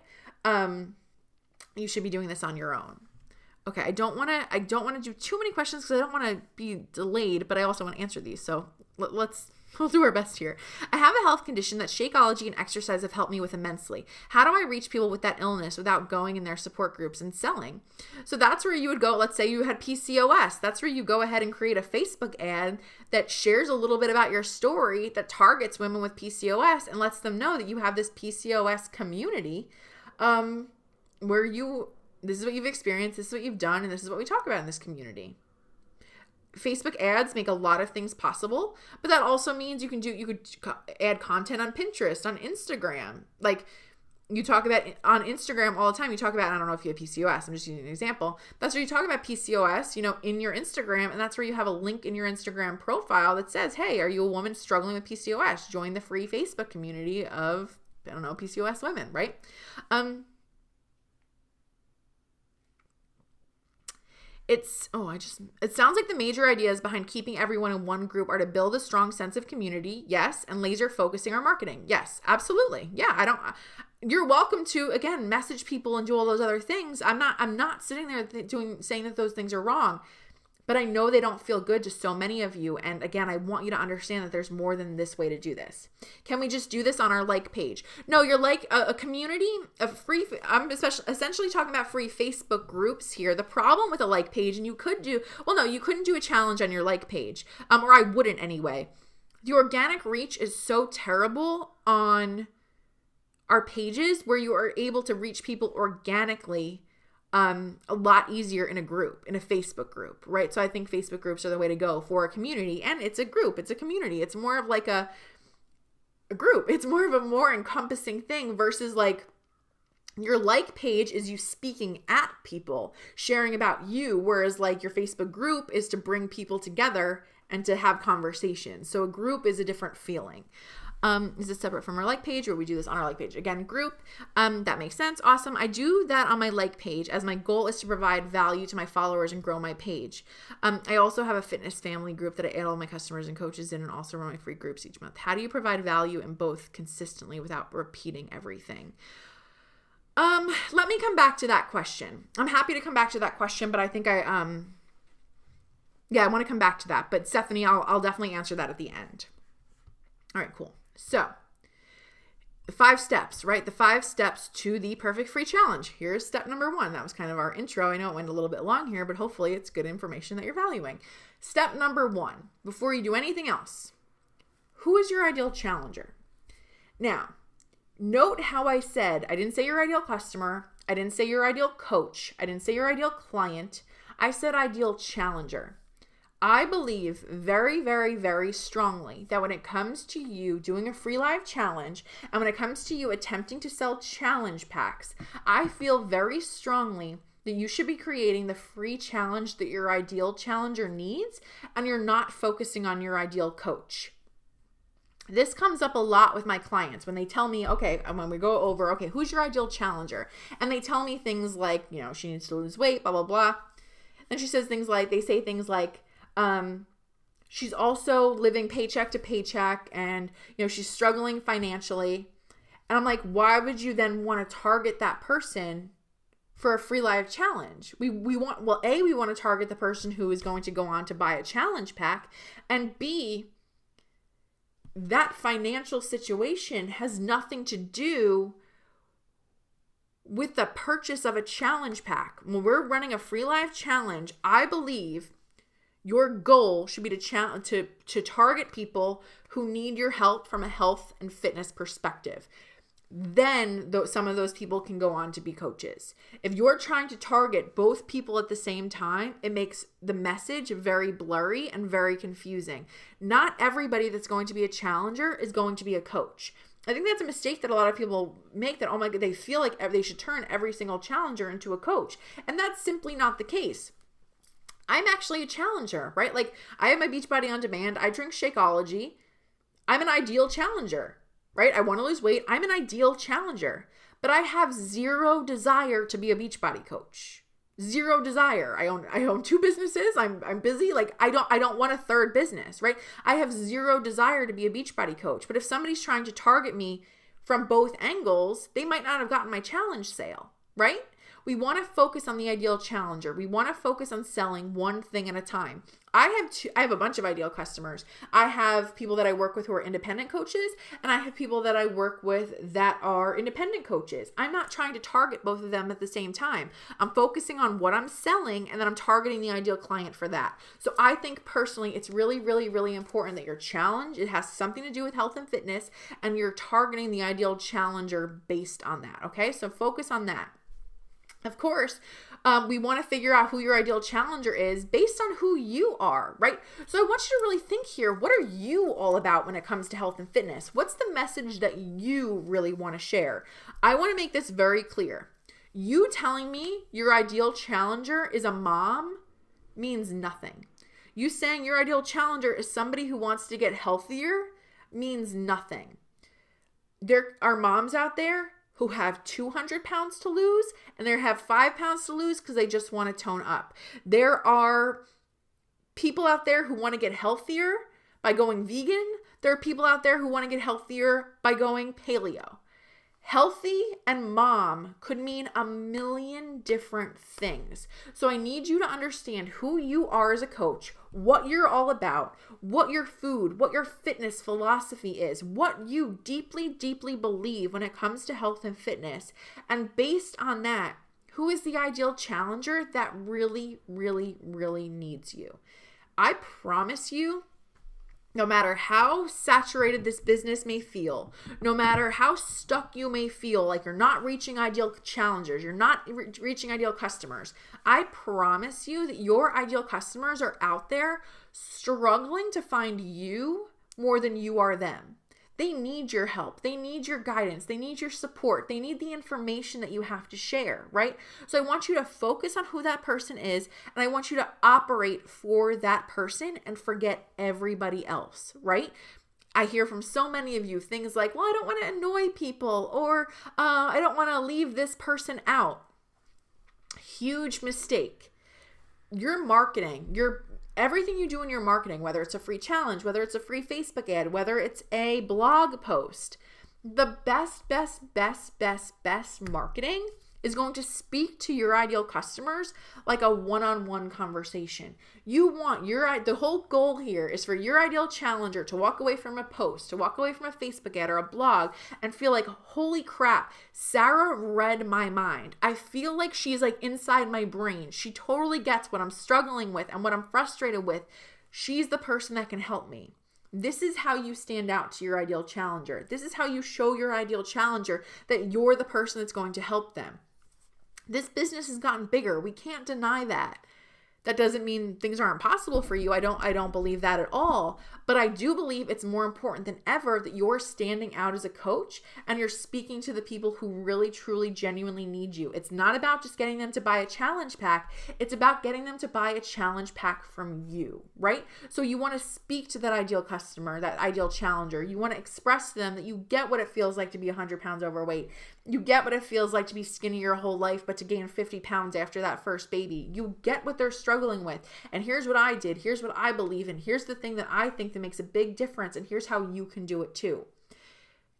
you should be doing this on your own. Okay, I don't want to do too many questions because I don't want to be delayed, but I also want to answer these. So we'll do our best here. I have a health condition that Shakeology and exercise have helped me with immensely. How do I reach people with that illness without going in their support groups and selling? So that's where you would go. Let's say you had PCOS. That's where you go ahead and create a Facebook ad that shares a little bit about your story that targets women with PCOS and lets them know that you have this PCOS community where this is what you've experienced, this is what you've done, and this is what we talk about in this community. Facebook ads make a lot of things possible, but that also means you could add content on Pinterest, on Instagram. Like you talk about on Instagram all the time, you talk about, I don't know if you have PCOS, I'm just using an example. That's where you talk about PCOS, in your Instagram, and that's where you have a link in your Instagram profile that says, hey, are you a woman struggling with PCOS? Join the free Facebook community of, PCOS women, right? It sounds like the major ideas behind keeping everyone in one group are to build a strong sense of community, yes, and laser focusing our marketing. Yes, absolutely. Yeah, you're welcome to, again, message people and do all those other things. I'm not sitting there saying that those things are wrong, but I know they don't feel good to so many of you. And again, I want you to understand that there's more than this way to do this. Can we just do this on our like page? No, you're like a community of free. I'm essentially talking about free Facebook groups here. The problem with a like page, and you couldn't do a challenge on your like page, or I wouldn't anyway. The organic reach is so terrible on our pages where you are able to reach people organically a lot easier in a Facebook group, right? So I think Facebook groups are the way to go for a community, and it's a group, it's a community. It's more of like a group. It's more of a more encompassing thing versus like your like page is you speaking at people, sharing about you, whereas like your Facebook group is to bring people together and to have conversations. So a group is a different feeling. Is it separate from our like page, or we do this on our like page? Again, group. That makes sense. Awesome. I do that on my like page as my goal is to provide value to my followers and grow my page. I also have a fitness family group that I add all my customers and coaches in, and also run my free groups each month. How do you provide value in both consistently without repeating everything? Let me come back to that question. I'm happy to come back to that question, but I think I want to come back to that. But Stephanie, I'll definitely answer that at the end. All right, cool. So the 5 steps, right? The 5 steps to the perfect free challenge. Here's step number 1. That was kind of our intro. I know it went a little bit long here, but hopefully it's good information that you're valuing. Step number 1, before you do anything else, who is your ideal challenger? Now, note how I said, I didn't say your ideal customer. I didn't say your ideal coach. I didn't say your ideal client. I said ideal challenger. I believe very, very, very strongly that when it comes to you doing a free live challenge and when it comes to you attempting to sell challenge packs, I feel very strongly that you should be creating the free challenge that your ideal challenger needs, and you're not focusing on your ideal coach. This comes up a lot with my clients when they tell me, okay, when we go over, okay, who's your ideal challenger? And they tell me things like, she needs to lose weight, blah, blah, blah. Then they say things like, she's also living paycheck to paycheck and, she's struggling financially. And I'm like, why would you then want to target that person for a free live challenge? We want to target the person who is going to go on to buy a challenge pack, and B, that financial situation has nothing to do with the purchase of a challenge pack. When we're running a free live challenge, I believe your goal should be to target people who need your help from a health and fitness perspective. Then some of those people can go on to be coaches. If you're trying to target both people at the same time, it makes the message very blurry and very confusing. Not everybody that's going to be a challenger is going to be a coach. I think that's a mistake that a lot of people make, that, oh my God, they feel like they should turn every single challenger into a coach. And that's simply not the case. I'm actually a challenger, right? Like, I have my Beachbody On Demand. I drink Shakeology. I'm an ideal challenger, right? I want to lose weight. I'm an ideal challenger, but I have zero desire to be a Beachbody coach. Zero desire. I own 2 businesses. I'm busy. Like, I don't want a third business, right? I have zero desire to be a Beachbody coach. But if somebody's trying to target me from both angles, they might not have gotten my challenge sale, right? We want to focus on the ideal challenger. We want to focus on selling one thing at a time. I have a bunch of ideal customers. I have people that I work with who are independent coaches, and I have people that I work with that are independent coaches. I'm not trying to target both of them at the same time. I'm focusing on what I'm selling, and then I'm targeting the ideal client for that. So I think personally, it's really, really, really important that your challenge, it has something to do with health and fitness, and you're targeting the ideal challenger based on that. Okay, so focus on that. Of course, we want to figure out who your ideal challenger is based on who you are, right? So I want you to really think here, what are you all about when it comes to health and fitness? What's the message that you really want to share? I want to make this very clear. You telling me your ideal challenger is a mom means nothing. You saying your ideal challenger is somebody who wants to get healthier means nothing. There are moms out there who have 200 pounds to lose, and they have 5 pounds to lose because they just want to tone up. There are people out there who want to get healthier by going vegan. There are people out there who want to get healthier by going paleo. Healthy and mom could mean a million different things. So I need you to understand who you are as a coach, what you're all about, what your food, what your fitness philosophy is, what you deeply, deeply believe when it comes to health and fitness. And based on that, who is the ideal challenger that really, really, really needs you? I promise you, no matter how saturated this business may feel, no matter how stuck you may feel like you're not reaching ideal challengers, you're not reaching ideal customers, I promise you that your ideal customers are out there struggling to find you more than you are them. They need your help. They need your guidance. They need your support. They need the information that you have to share, right? So I want you to focus on who that person is, and I want you to operate for that person and forget everybody else, right? I hear from so many of you things like, well, I don't want to annoy people, or I don't want to leave this person out. Huge mistake. Your marketing, everything you do in your marketing, whether it's a free challenge, whether it's a free Facebook ad, whether it's a blog post, the best marketing is going to speak to your ideal customers like a one-on-one conversation. You want the whole goal here is for your ideal challenger to walk away from a post, to walk away from a Facebook ad or a blog and feel like, holy crap, Sarah read my mind. I feel like she's like inside my brain. She totally gets what I'm struggling with and what I'm frustrated with. She's the person that can help me. This is how you stand out to your ideal challenger. This is how you show your ideal challenger that you're the person that's going to help them. This business has gotten bigger. We can't deny that. That doesn't mean things aren't possible for you. I don't believe that at all. But I do believe it's more important than ever that you're standing out as a coach and you're speaking to the people who really, truly, genuinely need you. It's not about just getting them to buy a challenge pack. It's about getting them to buy a challenge pack from you, right? So you want to speak to that ideal customer, that ideal challenger. You want to express to them that you get what it feels like to be 100 pounds overweight. You get what it feels like to be skinny your whole life, but to gain 50 pounds after that first baby. You get what they're struggling with. And here's what I did. Here's what I believe in. Here's the thing that I think that makes a big difference. And here's how you can do it too.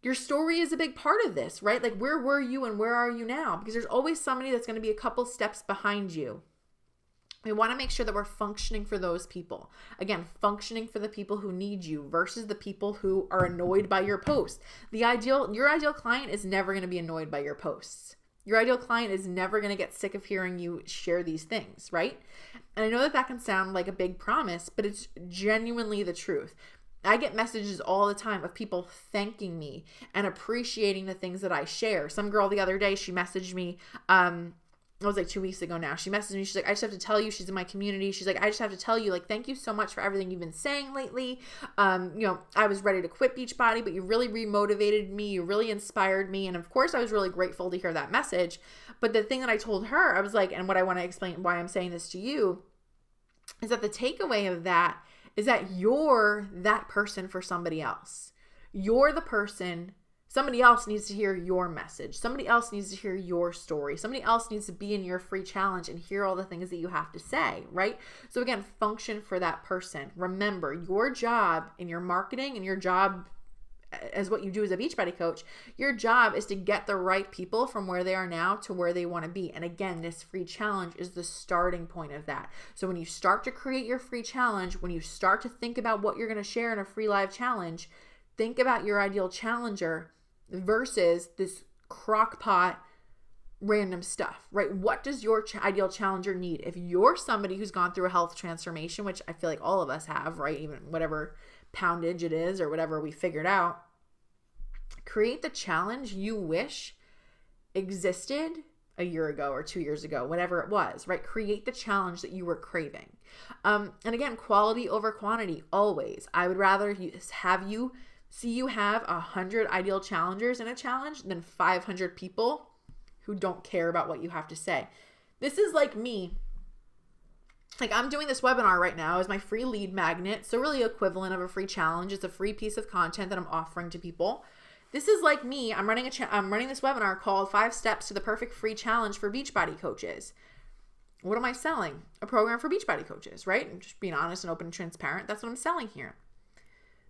Your story is a big part of this, right? Like, where were you and where are you now? Because there's always somebody that's going to be a couple steps behind you. We want to make sure that we're functioning for those people. Again, functioning for the people who need you versus the people who are annoyed by your post. Your ideal client is never going to be annoyed by your posts. Your ideal client is never going to get sick of hearing you share these things, right? And I know that can sound like a big promise, but it's genuinely the truth. I get messages all the time of people thanking me and appreciating the things that I share. Some girl the other day, she messaged me, it was like 2 weeks ago now. She messaged me. She's like, I just have to tell you, she's in my community. She's like, I just have to tell you, like, thank you so much for everything you've been saying lately. I was ready to quit Beachbody, but you really remotivated me. You really inspired me. And of course, I was really grateful to hear that message. But the thing that I told her, I was like, and what I want to explain why I'm saying this to you is that the takeaway of that is that you're that person for somebody else. You're the person. Somebody else needs to hear your message. Somebody else needs to hear your story. Somebody else needs to be in your free challenge and hear all the things that you have to say, right? So again, function for that person. Remember, your job in your marketing and your job as what you do as a Beachbody coach, your job is to get the right people from where they are now to where they want to be. And again, this free challenge is the starting point of that. So when you start to create your free challenge, when you start to think about what you're going to share in a free live challenge, think about your ideal challenger versus this crockpot random stuff, right? What does your ideal challenger need? If you're somebody who's gone through a health transformation, which I feel like all of us have, right? Even whatever poundage it is or whatever we figured out, create the challenge you wish existed a year ago or 2 years ago, whatever it was, right? Create the challenge that you were craving. And again, quality over quantity, always. I would rather see you have 100 ideal challengers in a challenge than 500 people who don't care about what you have to say. This is like me. Like, I'm doing this webinar right now as my free lead magnet. So really equivalent of a free challenge. It's a free piece of content that I'm offering to people. This is like me. I'm running this webinar called 5 Steps to the Perfect Free Challenge for Beachbody Coaches. What am I selling? A program for Beachbody coaches, right? I'm just being honest and open and transparent. That's what I'm selling here.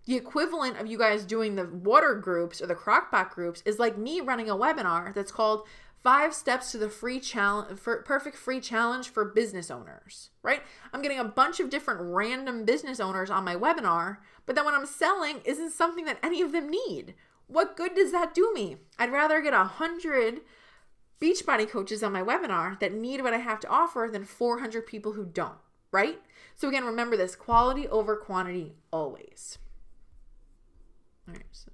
The equivalent of you guys doing the water groups or the crockpot groups is like me running a webinar that's called 5 Steps to the Perfect Free Challenge for Business Owners, right? I'm getting a bunch of different random business owners on my webinar, but then what I'm selling isn't something that any of them need. What good does that do me? I'd rather get 100 Beachbody coaches on my webinar that need what I have to offer than 400 people who don't, right? So again, remember this: quality over quantity always. All right, so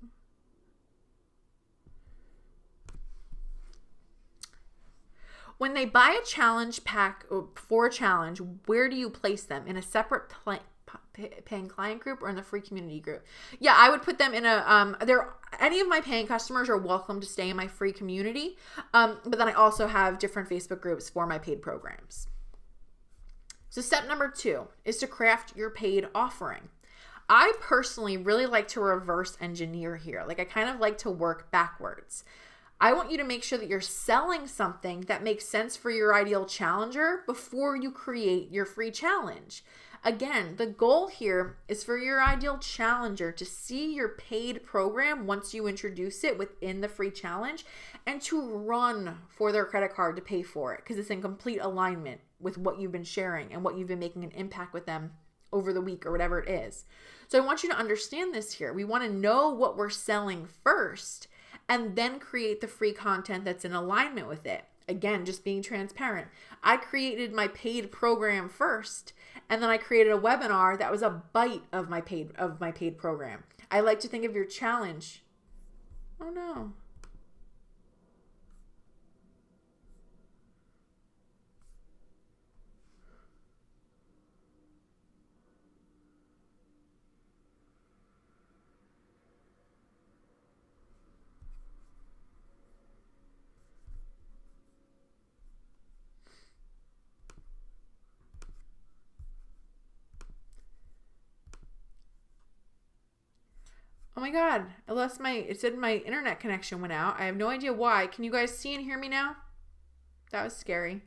when they buy a challenge pack for a challenge, where do you place them? In a separate paying client group or in the free community group? Yeah, I would put them in any of my paying customers are welcome to stay in my free community. But then I also have different Facebook groups for my paid programs. So step number 2 is to craft your paid offering. I personally really like to reverse engineer here. Like, I kind of like to work backwards. I want you to make sure that you're selling something that makes sense for your ideal challenger before you create your free challenge. Again, the goal here is for your ideal challenger to see your paid program once you introduce it within the free challenge and to run for their credit card to pay for it because it's in complete alignment with what you've been sharing and what you've been making an impact with them over the week or whatever it is. So I want you to understand this here. We want to know what we're selling first and then create the free content that's in alignment with it. Again, just being transparent. I created my paid program first, and then I created a webinar that was a bite of my paid program. I like to think of your challenge. Oh no. Oh my God, it said my internet connection went out. I have no idea why. Can you guys see and hear me now? That was scary.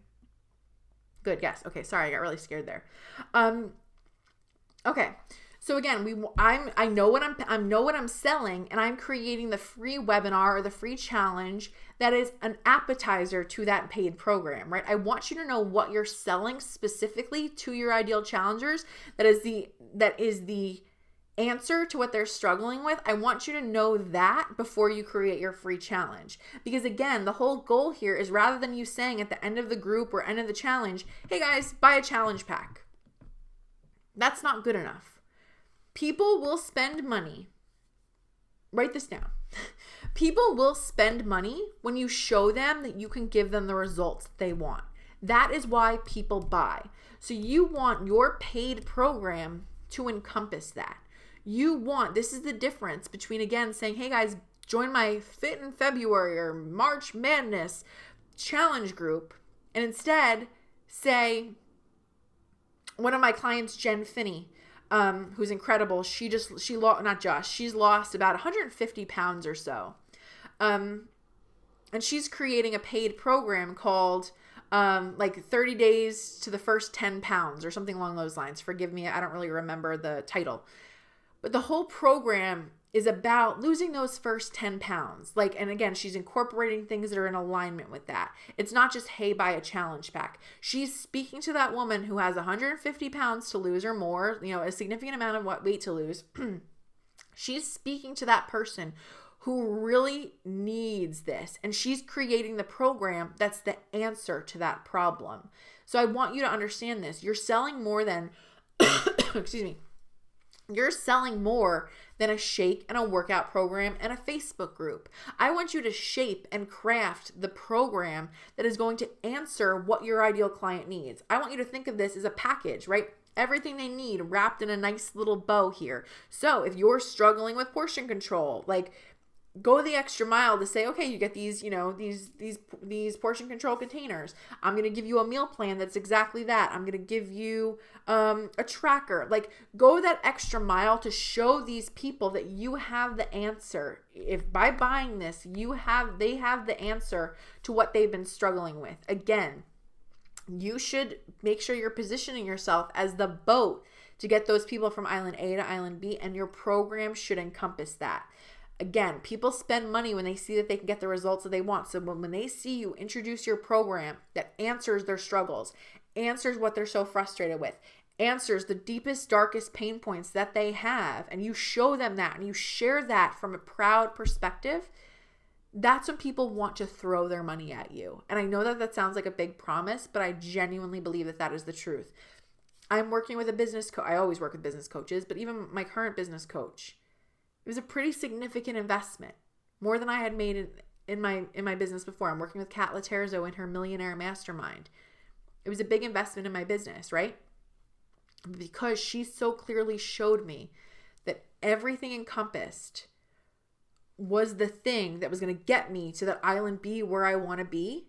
Good, yes. Okay, sorry, I got really scared there. Okay. So again, I know what I'm selling, and I'm creating the free webinar or the free challenge that is an appetizer to that paid program, right? I want you to know what you're selling specifically to your ideal challengers. That is the answer to what they're struggling with. I want you to know that before you create your free challenge. Because again, the whole goal here is rather than you saying at the end of the group or end of the challenge, hey guys, buy a challenge pack. That's not good enough. People will spend money. Write this down. People will spend money when you show them that you can give them the results they want. That is why people buy. So you want your paid program to encompass that. This is the difference between, again, saying, hey guys, join my Fit in February or March Madness challenge group, and instead say, one of my clients, Jen Finney, who's incredible, she's lost about 150 pounds or so. And she's creating a paid program called 30 days to the first 10 pounds or something along those lines. Forgive me, I don't really remember the title. But the whole program is about losing those first 10 pounds. And again, she's incorporating things that are in alignment with that. It's not just, hey, buy a challenge pack. She's speaking to that woman who has 150 pounds to lose or more, a significant amount of weight to lose. She's speaking to that person who really needs this. And she's creating the program that's the answer to that problem. So I want you to understand this. You're selling more than, excuse me. You're selling more than a shake and a workout program and a Facebook group. I want you to shape and craft the program that is going to answer what your ideal client needs. I want you to think of this as a package, right? Everything they need wrapped in a nice little bow here. So if you're struggling with portion control, go the extra mile to say, okay, you get these portion control containers. I'm going to give you a meal plan that's exactly that. I'm going to give you a tracker. Go that extra mile to show these people that you have the answer. If by buying this, they have the answer to what they've been struggling with. Again, you should make sure you're positioning yourself as the boat to get those people from island A to island B, and your program should encompass that. Again, people spend money when they see that they can get the results that they want. So when they see you introduce your program that answers their struggles, answers what they're so frustrated with, answers the deepest, darkest pain points that they have, and you show them that and you share that from a proud perspective, that's when people want to throw their money at you. And I know that sounds like a big promise, but I genuinely believe that is the truth. I'm working with a business coach. I always work with business coaches, but even my current business coach, it was a pretty significant investment, more than I had made in my business before. I'm working with Kat Laterzo in her Millionaire Mastermind. It was a big investment in my business, right? Because she so clearly showed me that everything encompassed was the thing that was going to get me to that island B where I want to be.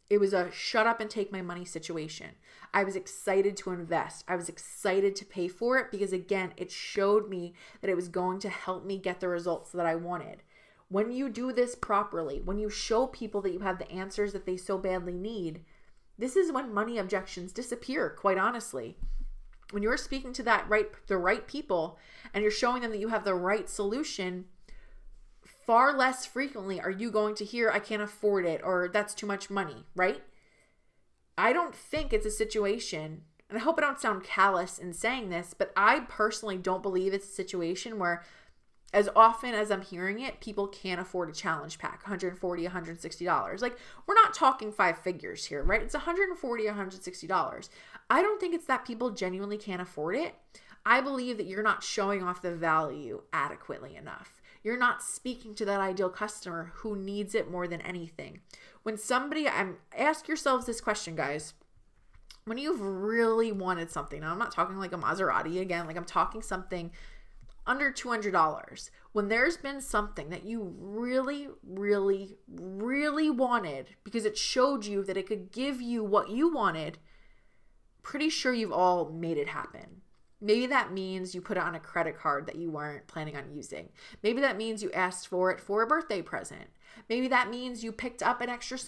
It was a shut up and take my money situation. I was excited to invest. I was excited to pay for it because, again, it showed me that it was going to help me get the results that I wanted. when you do this properly, when you show people that you have the answers that they so badly need, this is when money objections disappear, quite honestly. When you're speaking to the right people and you're showing them that you have the right solution, far less frequently are you going to hear, I can't afford it, or that's too much money, right? I don't think it's a situation, and I hope I don't sound callous in saying this, but I personally don't believe it's a situation where, as often as I'm hearing it, people can't afford a challenge pack, $140, $160. Like, we're not talking 5 figures here, right? It's $140, $160. I don't think it's that people genuinely can't afford it. I believe that you're not showing off the value adequately enough. You're not speaking to that ideal customer who needs it more than anything. When somebody, ask yourselves this question, guys. When you've really wanted something, now I'm not talking like a Maserati again, like I'm talking something under $200. When there's been something that you really, really, really wanted because it showed you that it could give you what you wanted, pretty sure you've all made it happen. Maybe that means you put it on a credit card that you weren't planning on using. Maybe that means you asked for it for a birthday present. Maybe that means you picked up an extra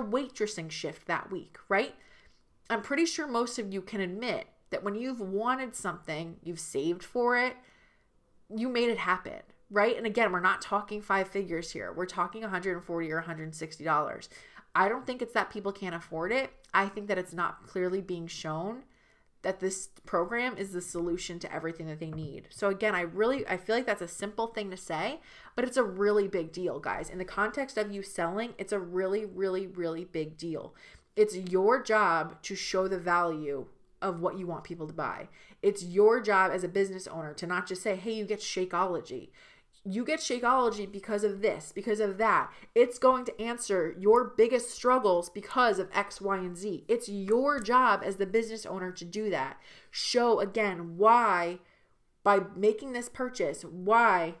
waitressing shift that week, right? I'm pretty sure most of you can admit that when you've wanted something, you've saved for it, you made it happen, right? And again, we're not talking 5 figures here. We're talking $140 or $160. I don't think it's that people can't afford it. I think that it's not clearly being shown that this program is the solution to everything that they need. So again, I feel like that's a simple thing to say, but it's a really big deal, guys. In the context of you selling, it's a really, really, really big deal. It's your job to show the value of what you want people to buy. It's your job as a business owner to not just say, hey, you get Shakeology. You get Shakeology because of this, because of that. It's going to answer your biggest struggles because of X, Y, and Z. It's your job as the business owner to do that. Show, again, why, by making this purchase, why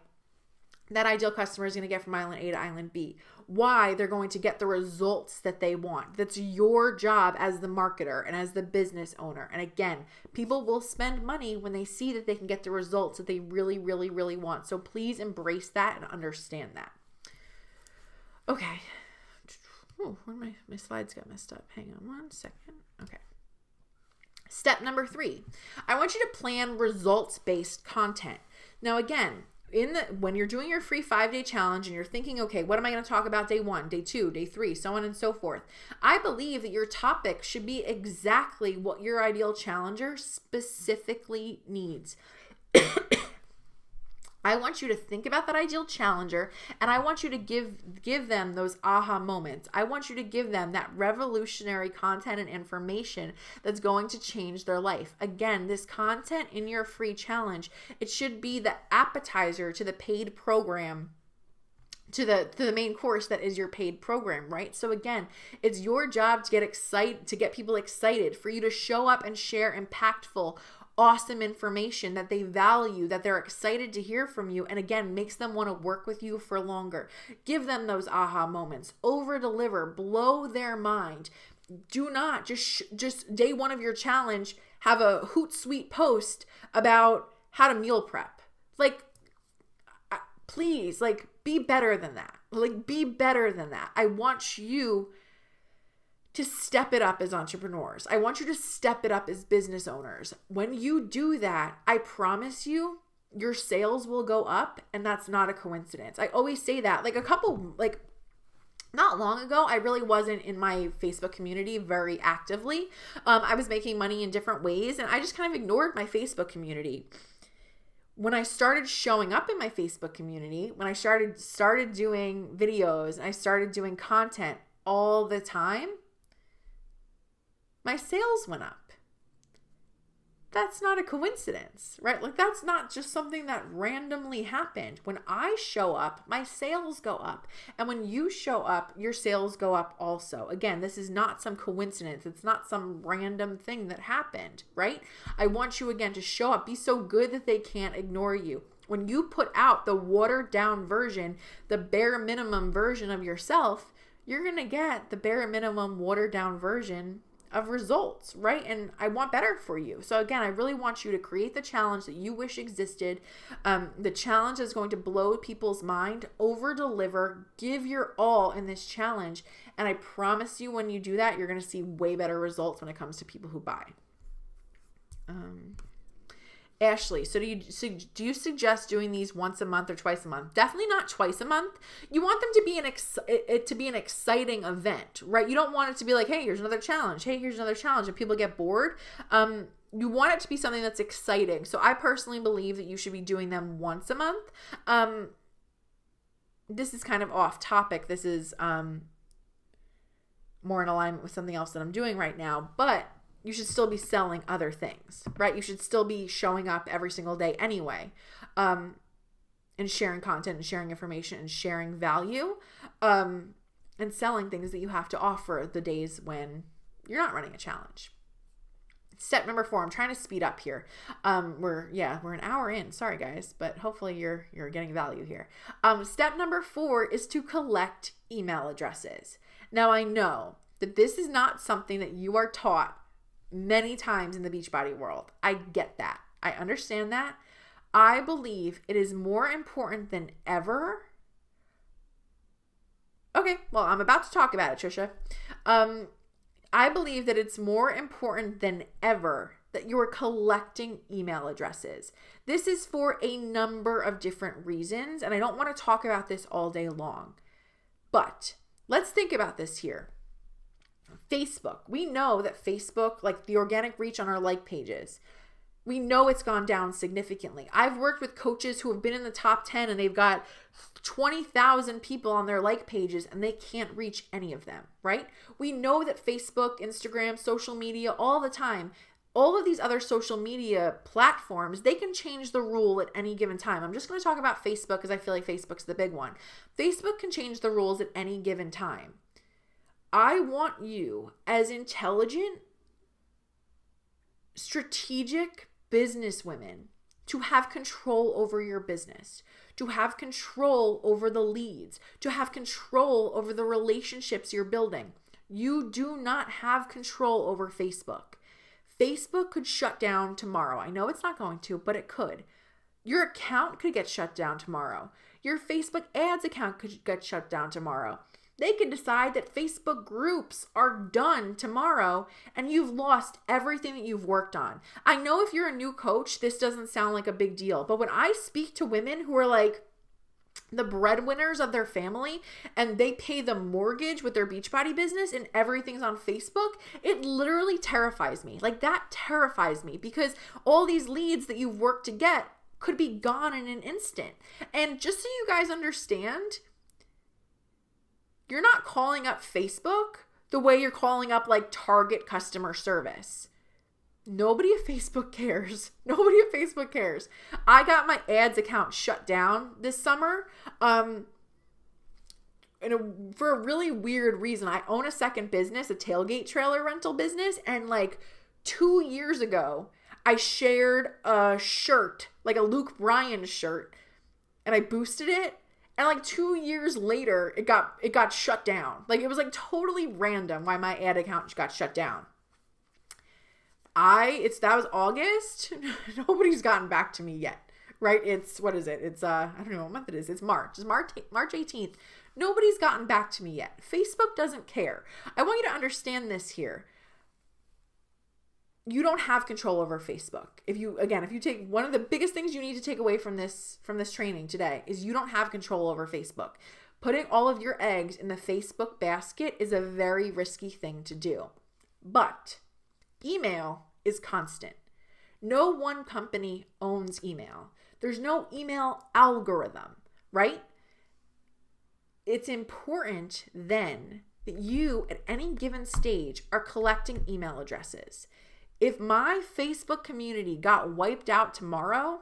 that ideal customer is going to get from island A to island B. Why they're going to get the results that they want. That's your job as the marketer and as the business owner. And again, people will spend money when they see that they can get the results that they really, really, really want. So please embrace that and understand that. Okay. Oh, where my slides got messed up. Hang on one second. Okay. Step number 3. I want you to plan results-based content. Now again, when you're doing your free 5-day challenge and you're thinking, okay, what am I going to talk about day 1, day 2, day 3, so on and so forth, I believe that your topic should be exactly what your ideal challenger specifically needs. I want you to think about that ideal challenger, and I want you to give them those aha moments. I want you to give them that revolutionary content and information that's going to change their life. Again, this content in your free challenge, it should be the appetizer to the paid program, to the main course that is your paid program, right? So again, it's your job to get people excited, for you to show up and share impactful, awesome information that they value, that they're excited to hear from you, and again, makes them want to work with you for longer. Give them those aha moments, over deliver, blow their mind. Do not just day 1 of your challenge have a Hootsuite post about how to meal prep. Like, please, like, be better than that. Like, be better than that. I want you to step it up as entrepreneurs. I want you to step it up as business owners. When you do that, I promise you, your sales will go up, and that's not a coincidence. I always say that. Not long ago, I really wasn't in my Facebook community very actively. I was making money in different ways, and I just kind of ignored my Facebook community. When I started showing up in my Facebook community, when I started doing videos, and I started doing content all the time, my sales went up. That's not a coincidence, right? Like, that's not just something that randomly happened. When I show up, my sales go up. And when you show up, your sales go up also. Again, this is not some coincidence. It's not some random thing that happened, right? I want you, again, to show up. Be so good that they can't ignore you. When you put out the watered down version, the bare minimum version of yourself, you're going to get the bare minimum watered down version results, right? And I want better for you. So again, I really want you to create the challenge that you wish existed. The challenge is going to blow people's mind, over deliver, give your all in this challenge. And I promise you, when you do that, you're going to see way better results when it comes to people who buy. Ashley, so do you suggest doing these once a month or twice a month? Definitely not twice a month. You want them to be an exciting event, right? You don't want it to be like, hey, here's another challenge. Hey, here's another challenge. And people get bored. You want it to be something that's exciting. So I personally believe that you should be doing them once a month. This is kind of off topic. This is more in alignment with something else that I'm doing right now, but you should still be selling other things, right? You should still be showing up every single day anyway, and sharing content and sharing information and sharing value, and selling things that you have to offer the days when you're not running a challenge. Step number 4, I'm trying to speed up here. We're an hour in. Sorry guys, but hopefully you're getting value here. Step number 4 is to collect email addresses. Now I know that this is not something that you are taught many times in the Beachbody world. I get that. I understand that. I believe it is more important than ever. Okay, well, I'm about to talk about it, Trisha. I believe that it's more important than ever that you are collecting email addresses. This is for a number of different reasons, and I don't want to talk about this all day long. But let's think about this here. Facebook. We know that Facebook, like the organic reach on our like pages, we know it's gone down significantly. I've worked with coaches who have been in the top 10 and they've got 20,000 people on their like pages and they can't reach any of them, right? We know that Facebook, Instagram, social media, all the time, all of these other social media platforms, they can change the rule at any given time. I'm just going to talk about Facebook because I feel like Facebook's the big one. Facebook can change the rules at any given time. I want you, as intelligent, strategic businesswomen, to have control over your business, to have control over the leads, to have control over the relationships you're building. You do not have control over Facebook. Facebook could shut down tomorrow. I know it's not going to, but it could. Your account could get shut down tomorrow. Your Facebook ads account could get shut down tomorrow. They could decide that Facebook groups are done tomorrow and you've lost everything that you've worked on. I know if you're a new coach, this doesn't sound like a big deal, but when I speak to women who are like the breadwinners of their family and they pay the mortgage with their Beachbody business and everything's on Facebook, it literally terrifies me. Like, that terrifies me because all these leads that you've worked to get could be gone in an instant. And just so you guys understand, you're not calling up Facebook the way you're calling up like Target customer service. Nobody at Facebook cares. Nobody at Facebook cares. I got my ads account shut down this summer for a really weird reason. I own a second business, a tailgate trailer rental business, and like 2 years ago, I shared a shirt, like a Luke Bryan shirt, and I boosted it. And like 2 years later, it got shut down. Like, it was like totally random why my ad account got shut down. That was August. Nobody's gotten back to me yet, right? What is it? I don't know what month it is. It's March. It's March 18th. Nobody's gotten back to me yet. Facebook doesn't care. I want you to understand this here. You don't have control over Facebook. If you take one of the biggest things you need to take away from this training today is you don't have control over Facebook. Putting all of your eggs in the Facebook basket is a very risky thing to do. But email is constant. No one company owns email. There's no email algorithm, right? It's important then that you at any given stage are collecting email addresses. If my Facebook community got wiped out tomorrow,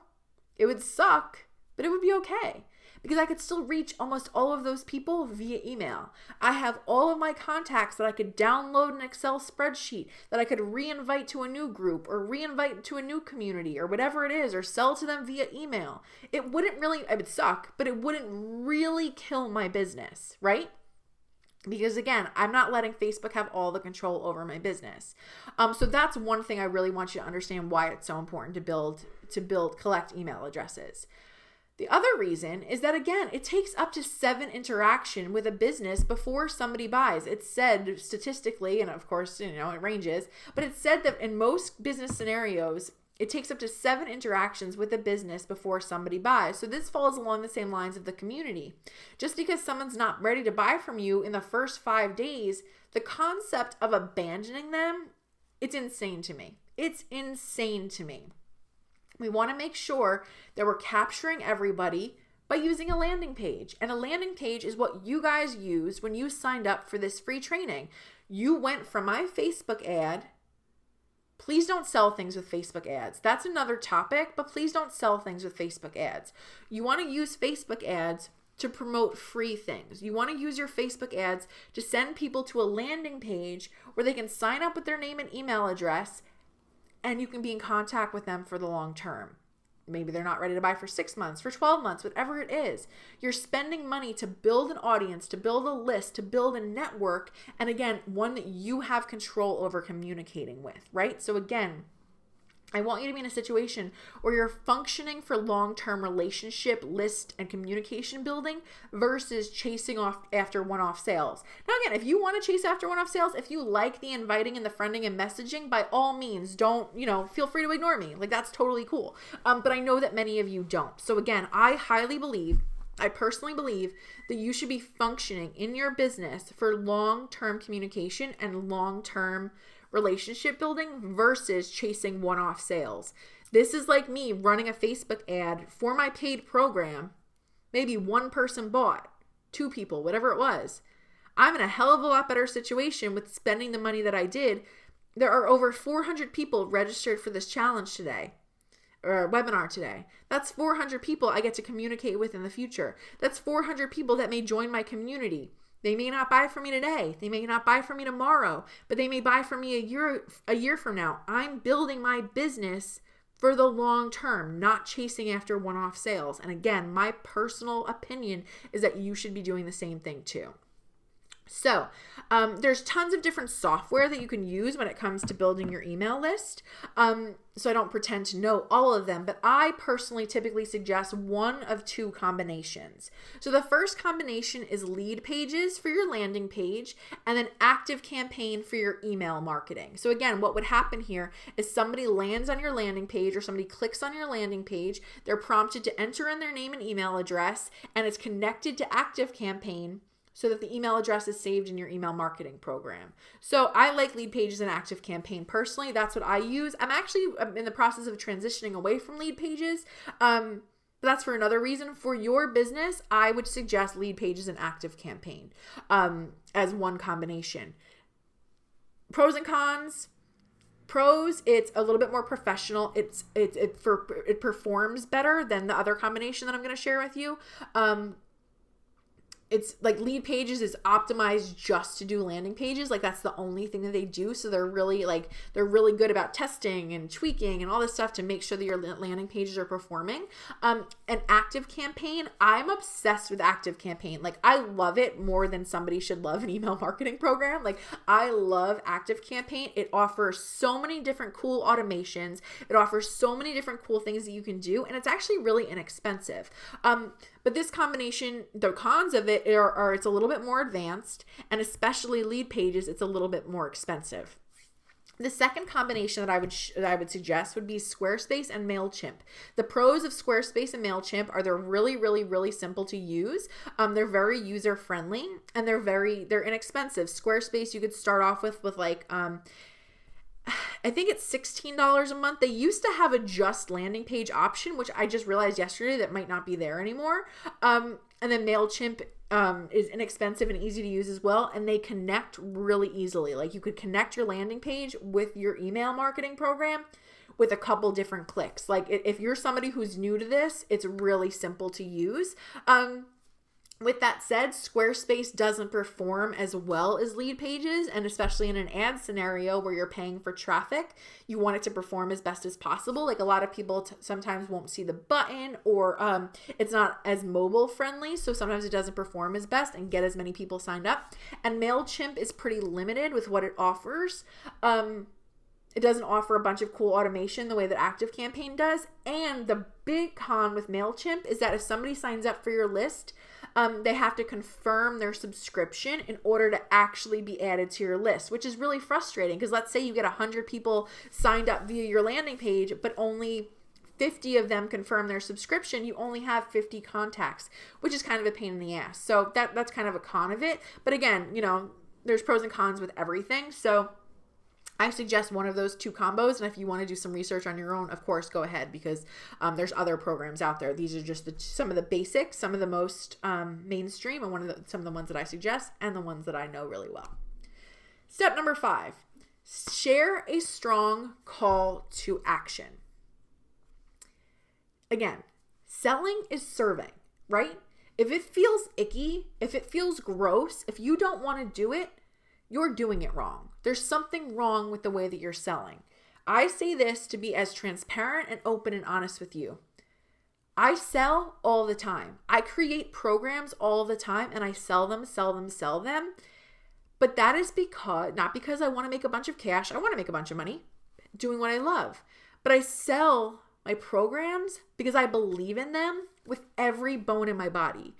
it would suck, but it would be okay because I could still reach almost all of those people via email. I have all of my contacts that I could download an Excel spreadsheet that I could re-invite to a new group or re-invite to a new community or whatever it is, or sell to them via email. It would suck, but it wouldn't really kill my business, right? Because again, I'm not letting Facebook have all the control over my business. So that's one thing I really want you to understand why it's so important to collect email addresses. The other reason is that, again, it takes up to 7 interaction with a business before somebody buys. It's said statistically, and of course, it ranges, but it's said that in most business scenarios, it takes up to 7 interactions with a business before somebody buys. So this falls along the same lines of the community. Just because someone's not ready to buy from you in the first 5 days, the concept of abandoning them, it's insane to me. It's insane to me. We want to make sure that we're capturing everybody by using a landing page. And a landing page is what you guys used when you signed up for this free training. You went from my Facebook ad. Please don't sell things with Facebook ads. That's another topic, but please don't sell things with Facebook ads. You want to use Facebook ads to promote free things. You want to use your Facebook ads to send people to a landing page where they can sign up with their name and email address, and you can be in contact with them for the long term. Maybe they're not ready to buy for 6 months, for 12 months, whatever it is. You're spending money to build an audience, to build a list, to build a network, and again, one that you have control over communicating with, right? So again, I want you to be in a situation where you're functioning for long-term relationship, list, and communication building versus chasing off after one-off sales. Now, again, if you want to chase after one-off sales, if you like the inviting and the friending and messaging, by all means, don't, feel free to ignore me. Like, that's totally cool. But I know that many of you don't. So again, I personally believe that you should be functioning in your business for long-term communication and long-term relationship building versus chasing one-off sales. This is like me running a Facebook ad for my paid program. Maybe one person bought, 2 people, whatever it was. I'm in a hell of a lot better situation with spending the money that I did. There are over 400 people registered for this challenge today, or webinar today. That's 400 people I get to communicate with in the future. That's 400 people that may join my community. They may not buy from me today. They may not buy from me tomorrow, but they may buy from me a year from now. I'm building my business for the long term, not chasing after one-off sales. And again, my personal opinion is that you should be doing the same thing too. So there's tons of different software that you can use when it comes to building your email list. So I don't pretend to know all of them, but I personally typically suggest one of 2 combinations. So the first combination is lead pages for your landing page and then active campaign for your email marketing. So again, what would happen here is somebody lands on your landing page or somebody clicks on your landing page. They're prompted to enter in their name and email address, and it's connected to active campaign, so that the email address is saved in your email marketing program. So I like lead pages and active campaign personally. That's what I use. I'm actually in the process of transitioning away from lead pages. But that's for another reason. For your business, I would suggest lead pages and active campaign as one combination. Pros and cons. Pros, it's a little bit more professional. It performs better than the other combination that I'm going to share with you. It's like lead pages is optimized just to do landing pages. Like that's the only thing that they do. So they're really good about testing and tweaking and all this stuff to make sure that your landing pages are performing. An active campaign, I'm obsessed with active campaign. Like I love it more than somebody should love an email marketing program. Like I love active campaign. It offers so many different cool automations. It offers so many different cool things that you can do. And it's actually really inexpensive. But this combination, the cons of it are it's a little bit more advanced, and especially lead pages, it's a little bit more expensive. The second combination that I would suggest would be Squarespace and MailChimp. The pros of Squarespace and MailChimp are they're really, really, really simple to use. They're very user friendly and they're inexpensive. Squarespace you could start off with like I think it's $16 a month. They used to have a just landing page option, which I just realized yesterday that might not be there anymore. And then MailChimp is inexpensive and easy to use as well. And they connect really easily. Like you could connect your landing page with your email marketing program with a couple different clicks. Like if you're somebody who's new to this, it's really simple to use. With that said, Squarespace doesn't perform as well as Lead Pages, and especially in an ad scenario where you're paying for traffic, you want it to perform as best as possible. Like a lot of people sometimes won't see the button, or it's not as mobile friendly, so sometimes it doesn't perform as best and get as many people signed up. And MailChimp is pretty limited with what it offers. It doesn't offer a bunch of cool automation the way that ActiveCampaign does. And the big con with MailChimp is that if somebody signs up for your list, they have to confirm their subscription in order to actually be added to your list, which is really frustrating because let's say you get 100 people signed up via your landing page, but only 50 of them confirm their subscription. You only have 50 contacts, which is kind of a pain in the ass. So that's kind of a con of it. But again, there's pros and cons with everything. So I suggest one of those two combos, and if you want to do some research on your own, of course, go ahead, because there's other programs out there. These are just some of the basics, some of the most mainstream, and some of the ones that I suggest, and the ones that I know really well. Step number 5, share a strong call to action. Again, selling is serving, right? If it feels icky, if it feels gross, if you don't want to do it, you're doing it wrong. There's something wrong with the way that you're selling. I say this to be as transparent and open and honest with you. I sell all the time. I create programs all the time and I sell them. But that is not because I want to make a bunch of cash. I want to make a bunch of money doing what I love. But I sell my programs because I believe in them with every bone in my body.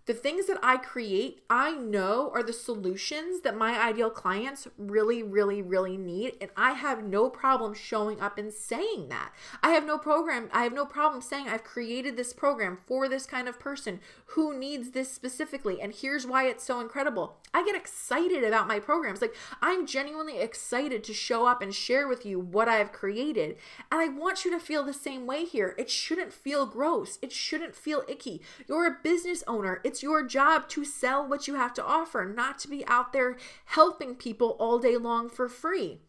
The things that I create, I know are the solutions that my ideal clients really, really, really need. And I have no problem showing up and saying that. I have no problem saying I've created this program for this kind of person who needs this specifically. And here's why it's so incredible. I get excited about my programs. Like, I'm genuinely excited to show up and share with you what I've created. And I want you to feel the same way here. It shouldn't feel gross. It shouldn't feel icky. You're a business owner. It's your job to sell what you have to offer, not to be out there helping people all day long for free.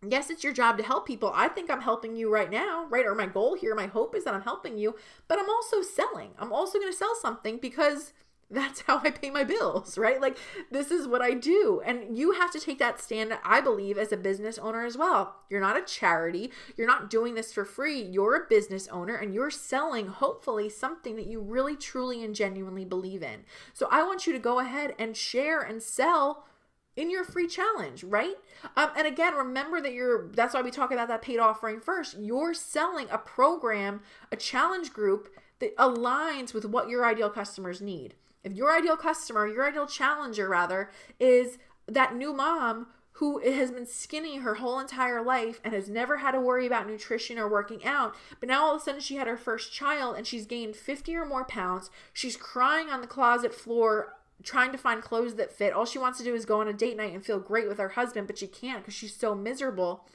Yes, it's your job to help people. I think I'm helping you right now, right? Or my goal here, my hope is that I'm helping you, but I'm also selling. I'm also going to sell something because that's how I pay my bills, right? Like, this is what I do. And you have to take that stand, I believe, as a business owner as well. You're not a charity. You're not doing this for free. You're a business owner and you're selling, hopefully, something that you really, truly, and genuinely believe in. So I want you to go ahead and share and sell in your free challenge, right? And again, remember that that's why we talk about that paid offering first. You're selling a program, a challenge group that aligns with what your ideal customers need. If your ideal customer, your ideal challenger rather, is that new mom who has been skinny her whole entire life and has never had to worry about nutrition or working out, but now all of a sudden she had her first child and she's gained 50 or more pounds, she's crying on the closet floor trying to find clothes that fit. All she wants to do is go on a date night and feel great with her husband, but she can't because she's so miserable.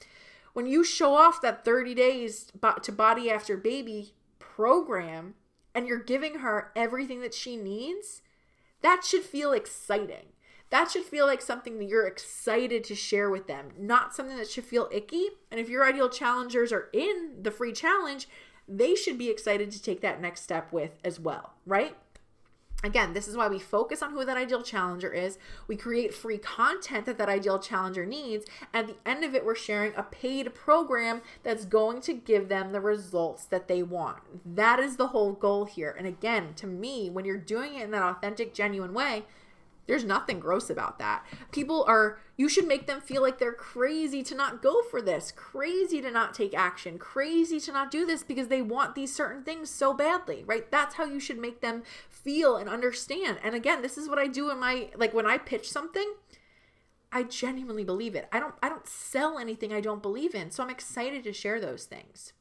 When you show off that 30 days to Body After Baby program and you're giving her everything that she needs, that should feel exciting. That should feel like something that you're excited to share with them, not something that should feel icky. And if your ideal challengers are in the free challenge, they should be excited to take that next step with as well, right? Again, this is why we focus on who that ideal challenger is. We create free content that ideal challenger needs. At the end of it, we're sharing a paid program that's going to give them the results that they want. That is the whole goal here. And again, to me, when you're doing it in that authentic, genuine way, there's nothing gross about that. You should make them feel like they're crazy to not go for this, crazy to not take action, crazy to not do this because they want these certain things so badly, right? That's how you should make them feel and understand. And again, this is what I do when I pitch something, I genuinely believe it. I don't sell anything I don't believe in. So I'm excited to share those things.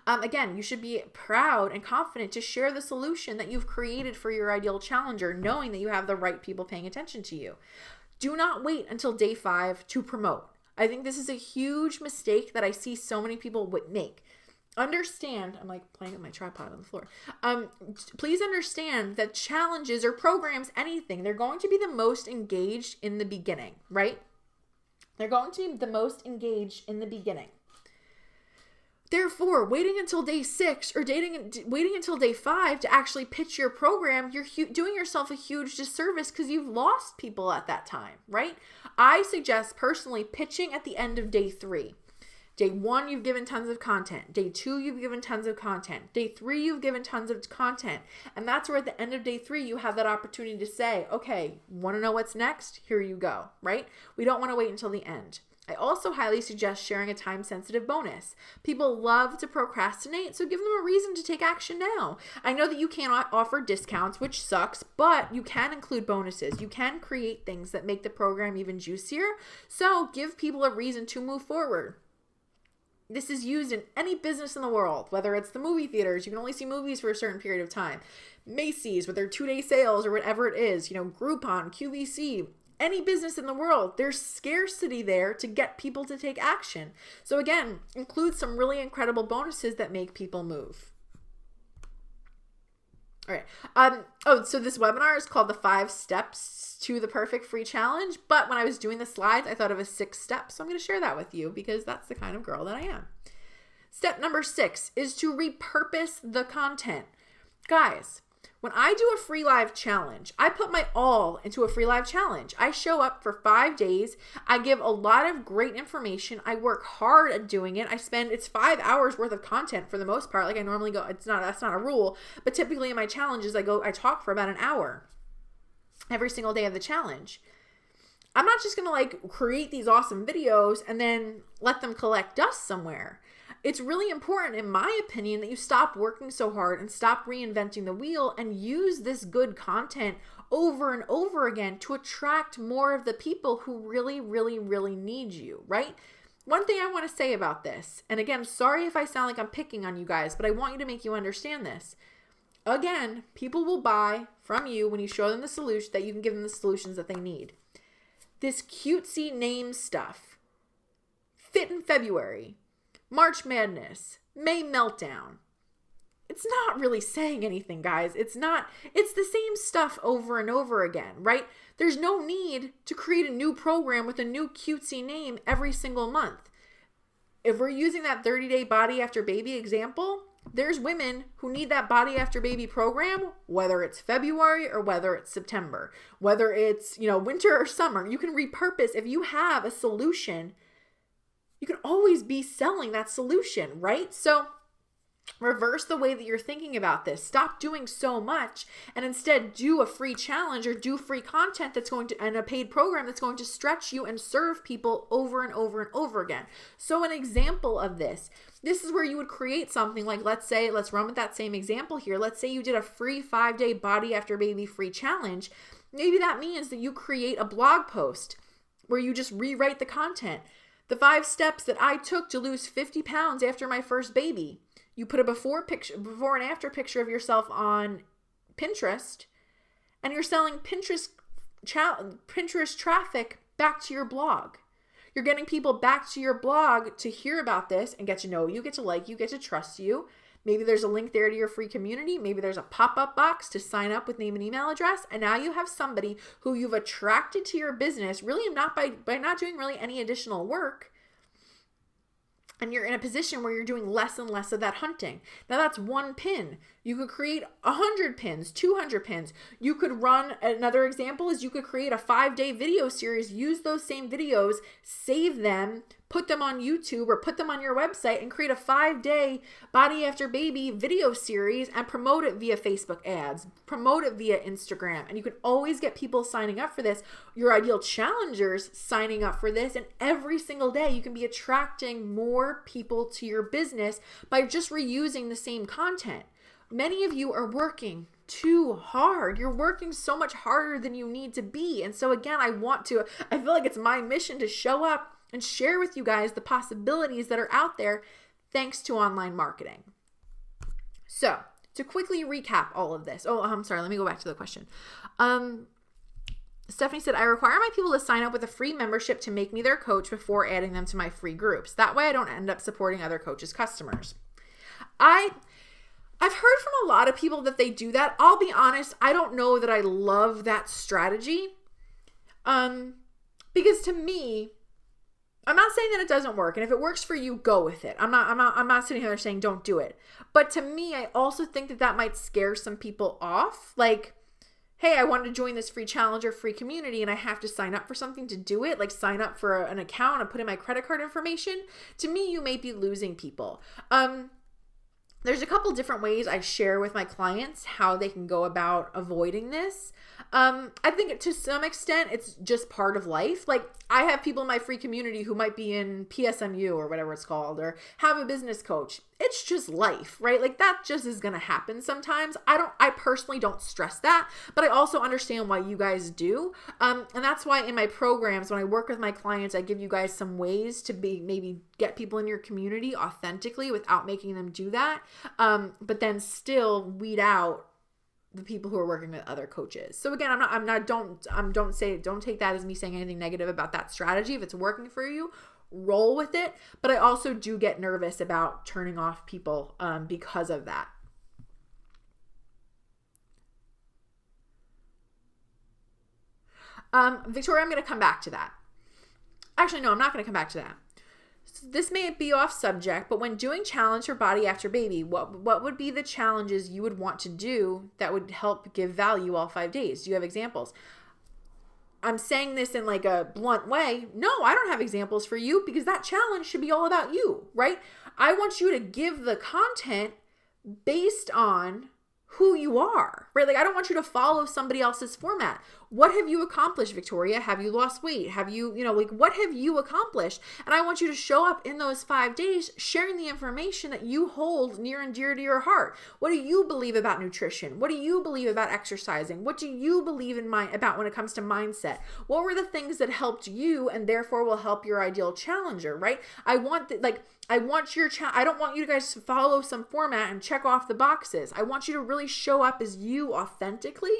Again, you should be proud and confident to share the solution that you've created for your ideal challenger, knowing that you have the right people paying attention to you. Do not wait until day 5 to promote. I think this is a huge mistake that I see so many people make. Understand, I'm like playing with my tripod on the floor. Please understand that challenges or programs, anything, they're going to be the most engaged in the beginning, right? They're going to be the most engaged in the beginning. Therefore, waiting until day 6 or waiting until day 5 to actually pitch your program, you're doing yourself a huge disservice because you've lost people at that time, right? I suggest personally pitching at the end of day 3. Day 1, you've given tons of content. Day 2, you've given tons of content. Day 3, you've given tons of content. And that's where at the end of day 3, you have that opportunity to say, okay, want to know what's next? Here you go, right? We don't want to wait until the end. I also highly suggest sharing a time-sensitive bonus. People love to procrastinate, so give them a reason to take action now. I know that you cannot offer discounts, which sucks, but you can include bonuses. You can create things that make the program even juicier, so give people a reason to move forward. This is used in any business in the world, whether it's the movie theaters, you can only see movies for a certain period of time, Macy's with their 2-day sales or whatever it is, Groupon, QVC, any business in the world, there's scarcity there to get people to take action. So again, include some really incredible bonuses that make people move. All right. So this webinar is called the 5 Steps to the Perfect Free Challenge. But when I was doing the slides, I thought of a 6 steps. So I'm going to share that with you because that's the kind of girl that I am. Step number 6 is to repurpose the content. Guys, when I do a free live challenge, I put my all into a free live challenge. I show up for 5 days. I give a lot of great information. I work hard at doing it. It's 5 hours worth of content for the most part. Like I normally go, that's not a rule, but typically in my challenges, I talk for about an hour every single day of the challenge. I'm not just going to create these awesome videos and then let them collect dust somewhere. It's really important, in my opinion, that you stop working so hard and stop reinventing the wheel and use this good content over and over again to attract more of the people who really, really, really need you, right? One thing I want to say about this, and again, sorry if I sound like I'm picking on you guys, but I want you to make you understand this. Again, people will buy from you when you show them the solution, that you can give them the solutions that they need. This cutesy name stuff, Fit in February, March Madness, May Meltdown. It's not really saying anything, guys. It's the same stuff over and over again, right? There's no need to create a new program with a new cutesy name every single month. If we're using that 30-day body after baby example, there's women who need that body after baby program, whether it's February or whether it's September, whether it's, winter or summer. You can repurpose. If you have a solution, you can always be selling that solution, right? So reverse the way that you're thinking about this. Stop doing so much and instead do a free challenge or do free content and a paid program that's going to stretch you and serve people over and over and over again. So an example of this is where you would create something like, let's run with that same example here. Let's say you did a free 5-day body after baby free challenge. Maybe that means that you create a blog post where you just rewrite the content. The 5 steps that I took to lose 50 pounds after my first baby. You put a before and after picture of yourself on Pinterest, and you're selling Pinterest traffic back to your blog. You're getting people back to your blog to hear about this and get to know you, get to like you, get to trust you. Maybe there's a link there to your free community. Maybe there's a pop-up box to sign up with name and email address. And now you have somebody who you've attracted to your business, really not by not doing really any additional work. And you're in a position where you're doing less and less of that hunting. Now that's 1 pin. You could create 100 pins, 200 pins. You could run, another example is you could create a 5-day video series, use those same videos, save them, put them on YouTube or put them on your website and create a 5-day body after baby video series and promote it via Facebook ads, promote it via Instagram. And you can always get people signing up for this, your ideal challengers signing up for this. And every single day you can be attracting more people to your business by just reusing the same content. Many of you are working too hard. You're working so much harder than you need to be. And so again, I feel like it's my mission to show up and share with you guys the possibilities that are out there thanks to online marketing. So to quickly recap all of this. Oh, I'm sorry. Let me go back to the question. Stephanie said, I require my people to sign up with a free membership to make me their coach before adding them to my free groups. That way I don't end up supporting other coaches' customers. I've heard from a lot of people that they do that. I'll be honest, I don't know that I love that strategy. Because to me, I'm not saying that it doesn't work. And if it works for you, go with it. I'm not sitting here saying don't do it. But to me, I also think that that might scare some people off. Like, hey, I wanted to join this free challenge or free community and I have to sign up for something to do it, like sign up for an account and put in my credit card information. To me, you may be losing people. There's a couple different ways I share with my clients how they can go about avoiding this. I think to some extent, it's just part of life. Like, I have people in my free community who might be in PSMU or whatever it's called, or have a business coach. It's just life, right? Like, that just is going to happen sometimes. I personally don't stress that, but I also understand why you guys do. And that's why in my programs, when I work with my clients, I give you guys some ways to maybe get people in your community authentically without making them do that. But then still weed out the people who are working with other coaches. So again, don't take that as me saying anything negative about that strategy. If it's working for you, roll with it. But I also do get nervous about turning off people because of that. Victoria, I'm going to come back to that. Actually, no, I'm not going to come back to that. This may be off subject, but when doing challenge for body after baby, what would be the challenges you would want to do that would help give value all 5 days? Do you have examples? I'm saying this in like a blunt way. No, I don't have examples for you because that challenge should be all about you, right? I want you to give the content based on who you are, right? Like, I don't want you to follow somebody else's format. What have you accomplished, Victoria? Have you lost weight? Have you, like, what have you accomplished? And I want you to show up in those 5 days sharing the information that you hold near and dear to your heart. What do you believe about nutrition? What do you believe about exercising? What do you believe about when it comes to mindset? What were the things that helped you and therefore will help your ideal challenger, right? I don't want you guys to follow some format and check off the boxes. I want you to really show up as you authentically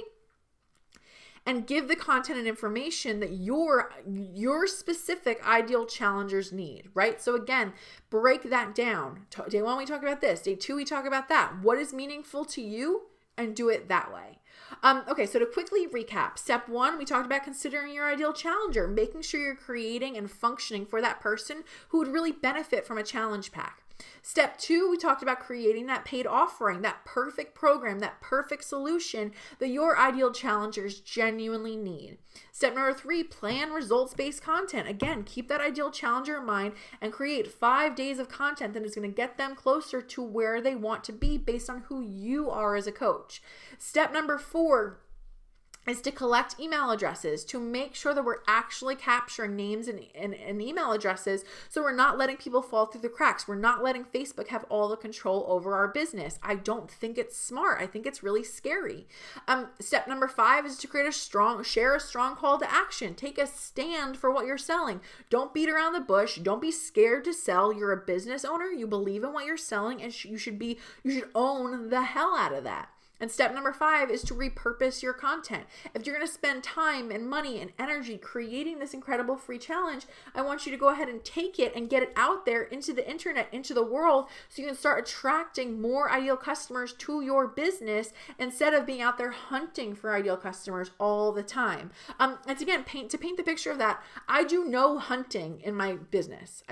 and give the content and information that your specific ideal challengers need, right? So again, break that down. Day 1, we talk about this. Day 2, we talk about that. What is meaningful to you? And do it that way. Okay, so to quickly recap, step 1, we talked about considering your ideal challenger, making sure you're creating and functioning for that person who would really benefit from a challenge pack. Step 2, we talked about creating that paid offering, that perfect program, that perfect solution that your ideal challengers genuinely need. Step number 3, plan results-based content. Again, keep that ideal challenger in mind and create 5 days of content that is going to get them closer to where they want to be based on who you are as a coach. Step number 4 is to collect email addresses to make sure that we're actually capturing names and email addresses so we're not letting people fall through the cracks. We're not letting Facebook have all the control over our business. I don't think it's smart. I think it's really scary. Step number 5 is to share a strong call to action. Take a stand for what you're selling. Don't beat around the bush. Don't be scared to sell. You're a business owner. You believe in what you're selling, and you should own the hell out of that. And step number 5 is to repurpose your content. If you're going to spend time and money and energy creating this incredible free challenge, I want you to go ahead and take it and get it out there into the internet, into the world, so you can start attracting more ideal customers to your business instead of being out there hunting for ideal customers all the time. And again, paint the picture of that. I do no hunting in my business.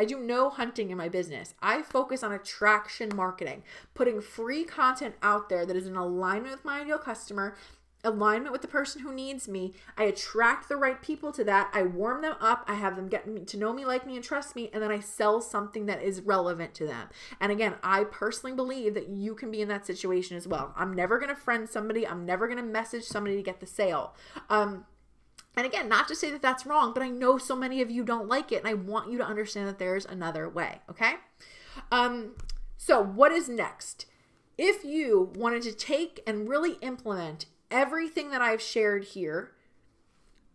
I focus on attraction marketing, putting free content out there that is in alignment with my ideal customer, alignment with the person who needs me. I attract the right people to that. I warm them up. I have them get to know me, like me, and trust me. And then I sell something that is relevant to them. And again, I personally believe that you can be in that situation as well. I'm never going to friend somebody. I'm never going to message somebody to get the sale. And again, not to say that that's wrong, but I know so many of you don't like it. And I want you to understand that there's another way. Okay. So what is next? If you wanted to take and really implement everything that I've shared here,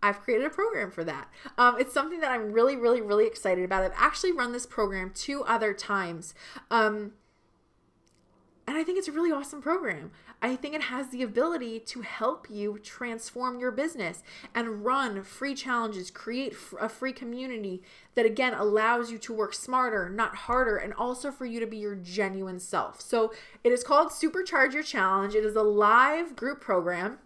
I've created a program for that. It's something that I'm really, really, really excited about. I've actually run this program 2 other times. And I think it's a really awesome program. I think it has the ability to help you transform your business and run free challenges, create a free community that, again, allows you to work smarter, not harder, and also for you to be your genuine self. So it is called Supercharge Your Challenge. It is a live group program.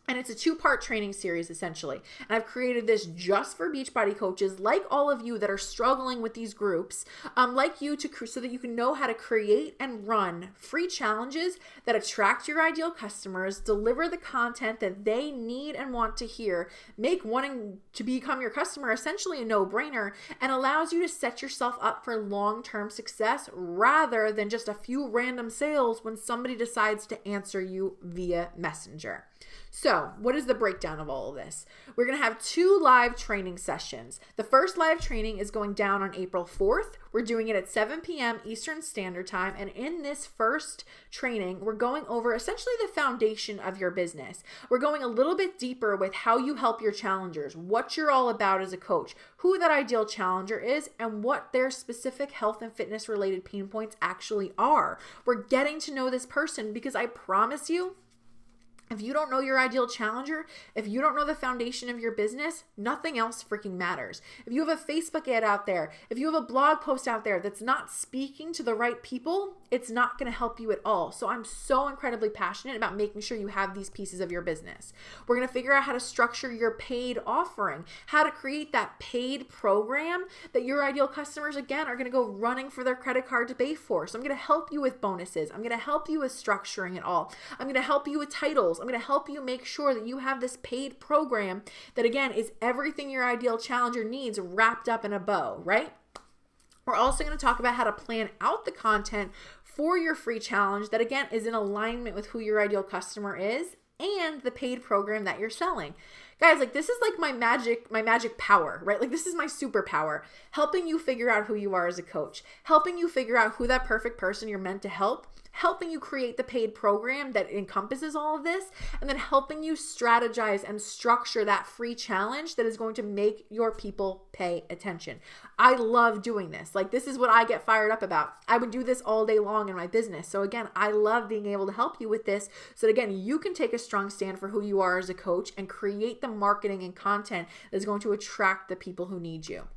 And it's a 2-part training series, essentially. And I've created this just for Beachbody coaches, like all of you that are struggling with these groups, like you, so that you can know how to create and run free challenges that attract your ideal customers, deliver the content that they need and want to hear, make wanting to become your customer essentially a no-brainer, and allows you to set yourself up for long-term success rather than just a few random sales when somebody decides to answer you via Messenger. So, what is the breakdown of all of this? We're going to have 2 live training sessions. The first live training is going down on April 4th. We're doing it at 7 p.m. Eastern Standard Time. And in this first training, we're going over essentially the foundation of your business. We're going a little bit deeper with how you help your challengers, what you're all about as a coach, who that ideal challenger is, and what their specific health and fitness related pain points actually are. We're getting to know this person because I promise you, if you don't know your ideal challenger, if you don't know the foundation of your business, nothing else freaking matters. If you have a Facebook ad out there, if you have a blog post out there that's not speaking to the right people, it's not going to help you at all. So I'm so incredibly passionate about making sure you have these pieces of your business. We're going to figure out how to structure your paid offering, how to create that paid program that your ideal customers, again, are going to go running for their credit card to pay for. So I'm going to help you with bonuses. I'm going to help you with structuring it all. I'm going to help you with titles. I'm going to help you make sure that you have this paid program that, again, is everything your ideal challenger needs wrapped up in a bow, right? We're also going to talk about how to plan out the content for your free challenge that, again, is in alignment with who your ideal customer is and the paid program that you're selling. Guys, like, this is like my magic power, right? Like, this is my superpower, helping you figure out who you are as a coach, helping you figure out who that perfect person you're meant to help, helping you create the paid program that encompasses all of this, and then helping you strategize and structure that free challenge that is going to make your people pay attention. I love doing this. Like, this is what I get fired up about. I would do this all day long in my business. So again, I love being able to help you with this so that, again, you can take a strong stand for who you are as a coach and create the marketing and content that is going to attract the people who need you.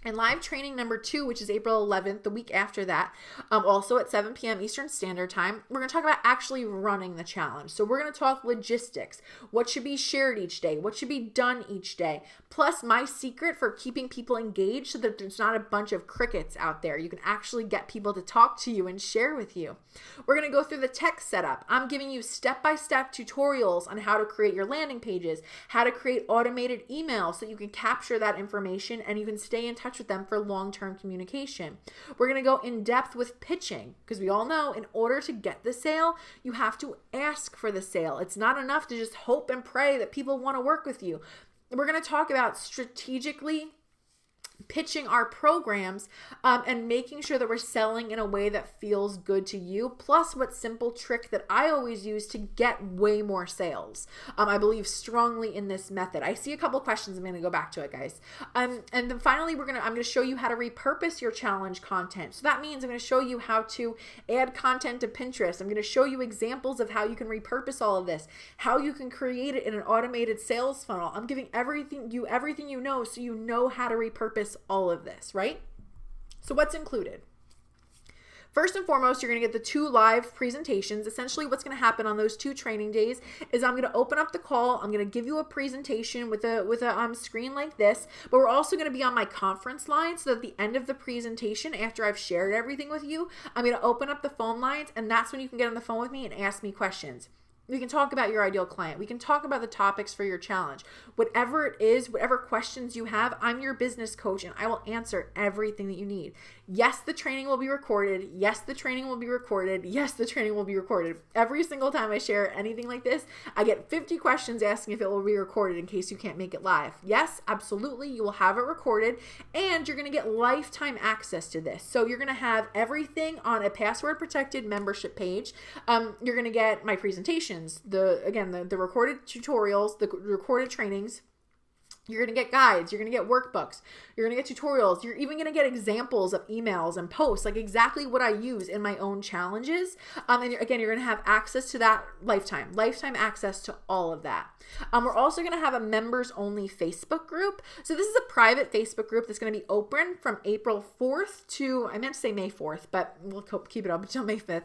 And live training number 2, which is April 11th, the week after that, also at 7 p.m. Eastern Standard Time, we're going to talk about actually running the challenge. So we're going to talk logistics, what should be shared each day, what should be done each day, plus my secret for keeping people engaged so that there's not a bunch of crickets out there. You can actually get people to talk to you and share with you. We're going to go through the tech setup. I'm giving you step-by-step tutorials on how to create your landing pages, how to create automated emails so you can capture that information and you can stay in touch with them for long-term communication. We're going to go in depth with pitching because we all know in order to get the sale, you have to ask for the sale. It's not enough to just hope and pray that people want to work with you. We're going to talk about strategically pitching our programs and making sure that we're selling in a way that feels good to you, plus what simple trick that I always use to get way more sales. I believe strongly in this method. I see a couple questions. I'm going to go back to it, guys. And then finally, I'm going to show you how to repurpose your challenge content. So that means I'm going to show you how to add content to Pinterest. I'm going to show you examples of how you can repurpose all of this, how you can create it in an automated sales funnel. I'm giving everything you know so you know how to repurpose all of this, right? So what's included? First and foremost, you're going to get the 2 live presentations. Essentially, what's going to happen on those 2 training days is I'm going to open up the call. I'm going to give you a presentation with a screen like this, but we're also going to be on my conference line so that at the end of the presentation, after I've shared everything with you, I'm going to open up the phone lines, and that's when you can get on the phone with me and ask me questions. We can talk about your ideal client. We can talk about the topics for your challenge. Whatever it is, whatever questions you have, I'm your business coach and I will answer everything that you need. Yes, the training will be recorded. Yes, the training will be recorded. Yes, the training will be recorded. Every single time I share anything like this, I get 50 questions asking if it will be recorded in case you can't make it live. Yes, absolutely. You will have it recorded and you're going to get lifetime access to this. So you're going to have everything on a password protected membership page. You're going to get my presentations, the recorded tutorials, the recorded trainings, You're going to get guides. You're going to get workbooks. You're going to get tutorials. You're even going to get examples of emails and posts, like exactly what I use in my own challenges. And again, you're going to have access to that lifetime access to all of that. We're also going to have a members only Facebook group. So this is a private Facebook group that's going to be open from April 4th to, I meant to say May 4th, but we'll keep it up until May 5th.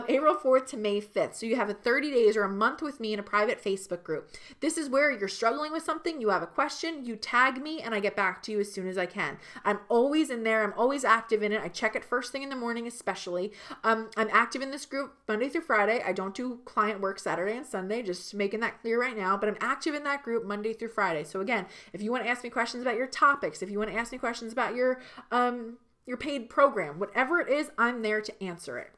April 4th to May 5th. So you have a 30 days or a month with me in a private Facebook group. This is where you're struggling with something, you have a question, you tag me, and I get back to you as soon as I can. I'm always in there. I'm always active in it. I check it first thing in the morning, especially. I'm active in this group Monday through Friday. I don't do client work Saturday and Sunday, just making that clear right now, but I'm active in that group Monday through Friday. So again, if you want to ask me questions about your topics, if you want to ask me questions about your paid program, whatever it is, I'm there to answer it.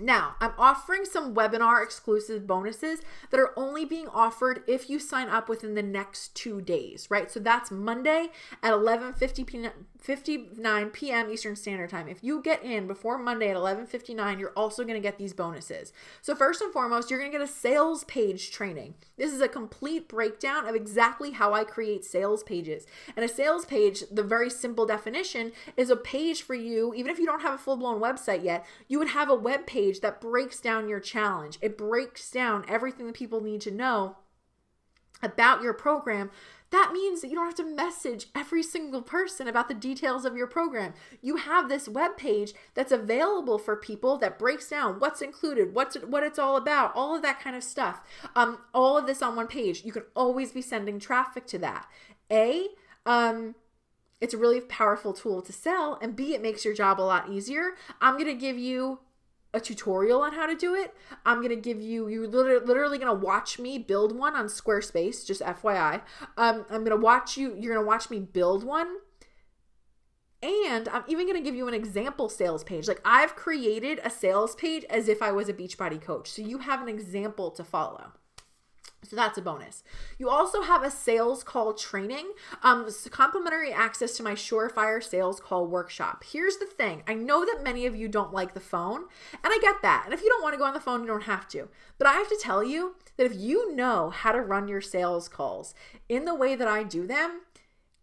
Now, I'm offering some webinar exclusive bonuses that are only being offered if you sign up within the next 2 days, right? So that's Monday at 11:59 p.m. Eastern Standard Time. If you get in before Monday at 11:59, you're also going to get these bonuses. So first and foremost, you're going to get a sales page training. This is a complete breakdown of exactly how I create sales pages. And a sales page, the very simple definition, is a page for you, even if you don't have a full-blown website yet, you would have a web page that breaks down your challenge. It breaks down everything that people need to know about your program. That means that you don't have to message every single person about the details of your program. You have this web page that's available for people that breaks down what's included, what it's all about, all of that kind of stuff. All of this on one page. You can always be sending traffic to that. It's a really powerful tool to sell, and B, it makes your job a lot easier. I'm going to give you a tutorial on how to do it. I'm going to give you're literally going to watch me build one on Squarespace, just FYI. you're going to watch me build one. And I'm even going to give you an example sales page. Like, I've created a sales page as if I was a Beachbody coach. So you have an example to follow. So that's a bonus. You also have a sales call training, complimentary access to my Surefire sales call workshop. Here's the thing. I know that many of you don't like the phone, and I get that. And if you don't want to go on the phone, you don't have to. But I have to tell you that if you know how to run your sales calls in the way that I do them,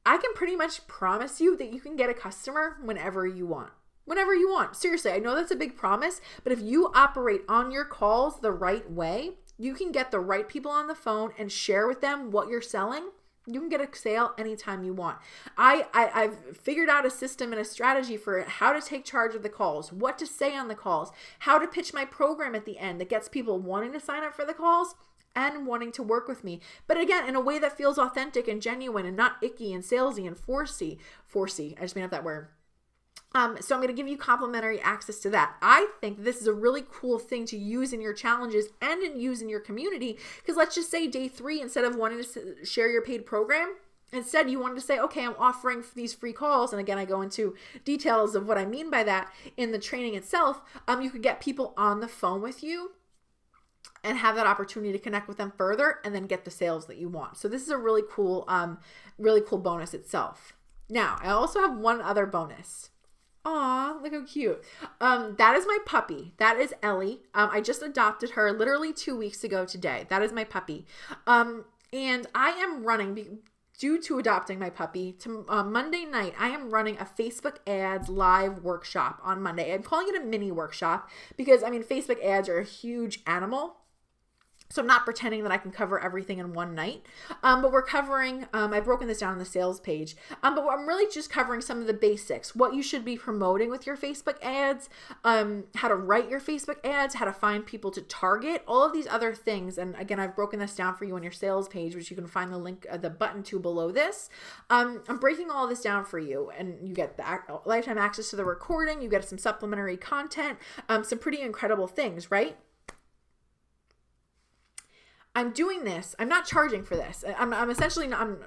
I can pretty much promise you that you can get a customer whenever you want. Whenever you want. Seriously, I know that's a big promise, but if you operate on your calls the right way, you can get the right people on the phone and share with them what you're selling. You can get a sale anytime you want. I've figured out a system and a strategy for how to take charge of the calls, what to say on the calls, how to pitch my program at the end that gets people wanting to sign up for the calls and wanting to work with me. But again, in a way that feels authentic and genuine and not icky and salesy and forcey. I just made up that word. So I'm going to give you complimentary access to that. I think this is a really cool thing to use in your challenges and use in your community. Because let's just say day 3, instead of wanting to share your paid program, instead you wanted to say, okay, I'm offering these free calls. And again, I go into details of what I mean by that in the training itself. You could get people on the phone with you and have that opportunity to connect with them further and then get the sales that you want. So this is a really cool bonus itself. Now, I also have one other bonus. Aw, look how cute. That is my puppy. That is Ellie. I just adopted her literally 2 weeks ago today. That is my puppy. And I am running, due to adopting my puppy, to Monday night, I am running a Facebook ads live workshop on Monday. I'm calling it a mini workshop because, Facebook ads are a huge animal. So I'm not pretending that I can cover everything in one night, but we're covering, I've broken this down on the sales page, but I'm really just covering some of the basics, what you should be promoting with your Facebook ads, how to write your Facebook ads, how to find people to target, all of these other things. And again, I've broken this down for you on your sales page, which you can find the link, the button to below this. I'm breaking all of this down for you, and you get the lifetime access to the recording, you get some supplementary content, some pretty incredible things, right? I'm doing this. I'm not charging for this. I'm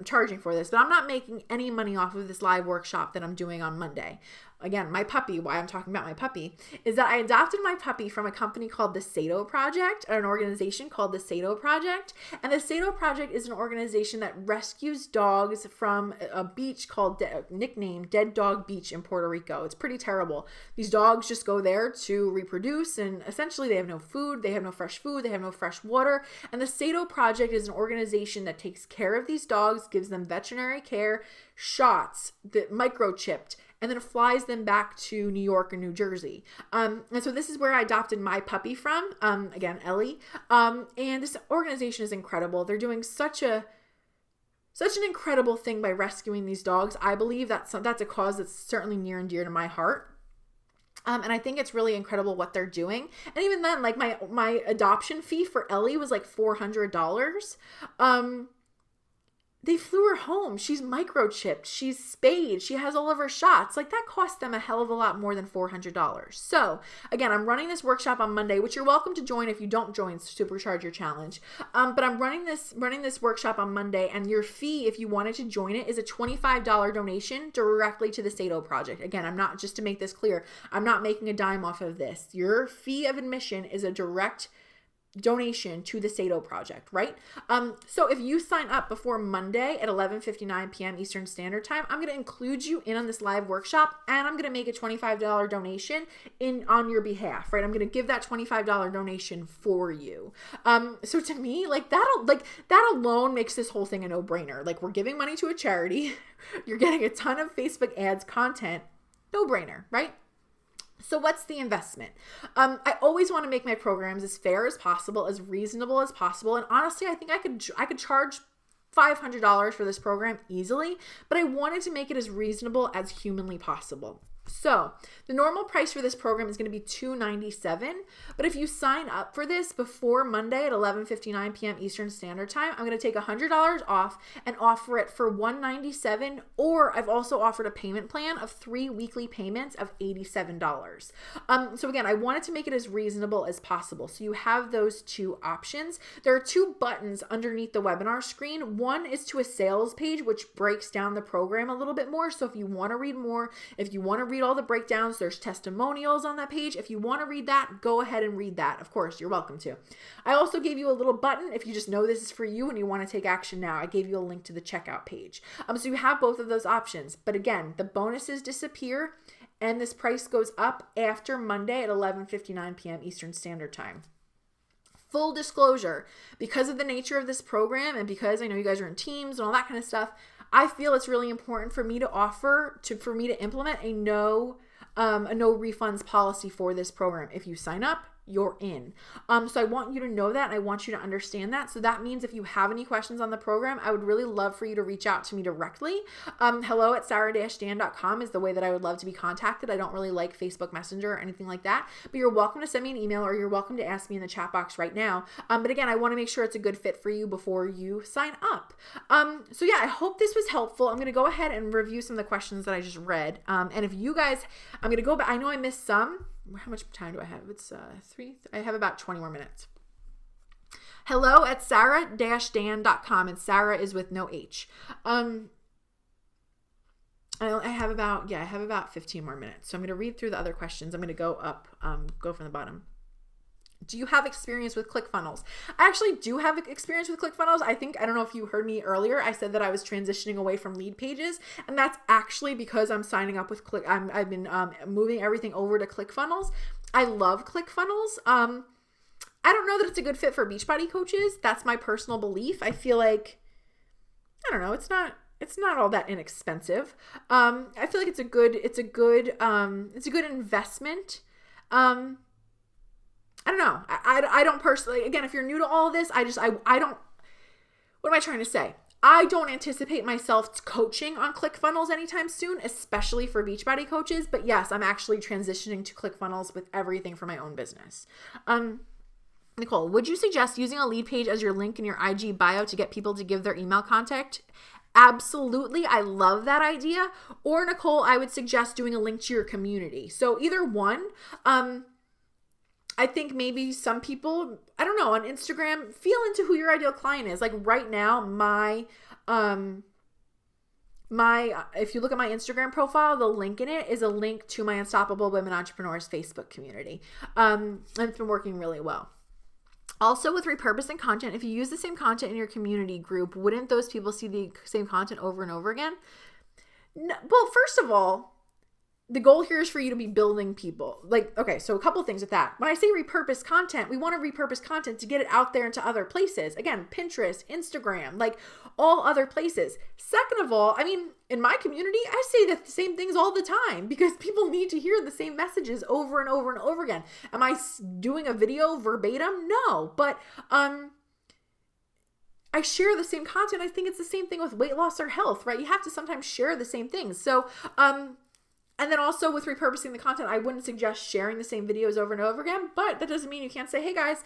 charging for this, but I'm not making any money off of this live workshop that I'm doing on Monday. again, my puppy, why I'm talking about my puppy, is that I adopted my puppy from a company called the Sado Project, or an organization called the Sado Project. And the Sado Project is an organization that rescues dogs from a beach called, nicknamed Dead Dog Beach in Puerto Rico. It's pretty terrible. These dogs just go there to reproduce, and essentially they have no food, they have no fresh food, they have no fresh water. And the Sado Project is an organization that takes care of these dogs, gives them veterinary care, shots, microchipped, and then flies them back to New York or New Jersey. And so this is where I adopted my puppy from, again, Ellie. And this organization is incredible. They're doing such an incredible thing by rescuing these dogs. I believe that's a cause that's certainly near and dear to my heart. And I think it's really incredible what they're doing. And even then, like my adoption fee for Ellie was like $400. They flew her home. She's microchipped. She's spayed. She has all of her shots. Like, that cost them a hell of a lot more than $400. So again, I'm running this workshop on Monday, which you're welcome to join if you don't join Supercharge Your Challenge. But I'm running this workshop on Monday, and your fee, if you wanted to join it, is a $25 donation directly to the Sado Project. Again, I'm not, just to make this clear, I'm not making a dime off of this. Your fee of admission is a direct donation to the Sado Project, right? So if you sign up before Monday at 11:59 p.m. Eastern Standard Time, I'm going to include you in on this live workshop, and I'm going to make a $25 donation on your behalf, right? I'm going to give that $25 donation for you. So to me, that alone makes this whole thing a no-brainer. Like, we're giving money to a charity. You're getting a ton of Facebook ads, content, no-brainer, right? So what's the investment? I always want to make my programs as fair as possible, as reasonable as possible. And honestly, I think I could charge $500 for this program easily, but I wanted to make it as reasonable as humanly possible. So the normal price for this program is going to be $297, but if you sign up for this before Monday at 11:59 p.m. Eastern Standard Time, I'm going to take $100 off and offer it for $197, or I've also offered a payment plan of 3 weekly payments of $87. So again, I wanted to make it as reasonable as possible. So you have those two options. There are 2 buttons underneath the webinar screen. One is to a sales page, which breaks down the program a little bit more. So if you want to read more, if you want to read all the breakdowns, there's testimonials on that page. If you want to read that, go ahead and read that. Of course, you're welcome to. I also gave you a little button if you just know this is for you and you want to take action now. I gave you a link to the checkout page. So you have both of those options. But again, the bonuses disappear and this price goes up after Monday at 11:59 p.m. Eastern Standard Time. Full disclosure, because of the nature of this program and because I know you guys are in teams and all that kind of stuff, I feel it's really important for me to implement a no refunds policy for this program. If you sign up, you're in. So I want you to know that, and I want you to understand that. So that means if you have any questions on the program, I would really love for you to reach out to me directly. hello@sarah-dan.com is the way that I would love to be contacted. I don't really like Facebook Messenger or anything like that, but you're welcome to send me an email, or you're welcome to ask me in the chat box right now. But again, I want to make sure it's a good fit for you before you sign up. So yeah, I hope this was helpful. I'm going to go ahead and review some of the questions that I just read. And if you guys, I'm going to go back. I know I missed some. How much time do I have? It's 3. I have about 20 more minutes. hello@sarah-dan.com, and Sarah is with no H. I have about 15 more minutes. So I'm going to read through the other questions. I'm going to go up, go from the bottom. Do you have experience with ClickFunnels? I actually do have experience with ClickFunnels. I don't know if you heard me earlier. I said that I was transitioning away from Leadpages, and that's actually because I'm signing up with I've been moving everything over to ClickFunnels. I love ClickFunnels. I don't know that it's a good fit for Beachbody coaches. That's my personal belief. I feel like, I don't know, it's not all that inexpensive. I feel like it's a good investment. I don't know. I don't personally, again, if you're new to all of this, I don't, what am I trying to say? I don't anticipate myself coaching on ClickFunnels anytime soon, especially for Beachbody coaches. But yes, I'm actually transitioning to ClickFunnels with everything for my own business. Nicole, would you suggest using a lead page as your link in your IG bio to get people to give their email contact? Absolutely. I love that idea. Or Nicole, I would suggest doing a link to your community. So either one. I think maybe some people, I don't know, on Instagram, feel into who your ideal client is. Like right now, my if you look at my Instagram profile, the link in it is a link to my Unstoppable Women Entrepreneurs Facebook community. And it's been working really well. Also, with repurposing content, if you use the same content in your community group, wouldn't those people see the same content over and over again? No, well, first of all, the goal here is for you to be building people. Like, okay, so a couple of things with that. When I say repurpose content, we want to repurpose content to get it out there into other places. Again, Pinterest, Instagram, like all other places. Second of all, I mean, in my community, I say the same things all the time because people need to hear the same messages over and over and over again. Am I doing a video verbatim? No, but I share the same content. I think it's the same thing with weight loss or health, right? You have to sometimes share the same things. So, and then also with repurposing the content, I wouldn't suggest sharing the same videos over and over again, but that doesn't mean you can't say, hey guys,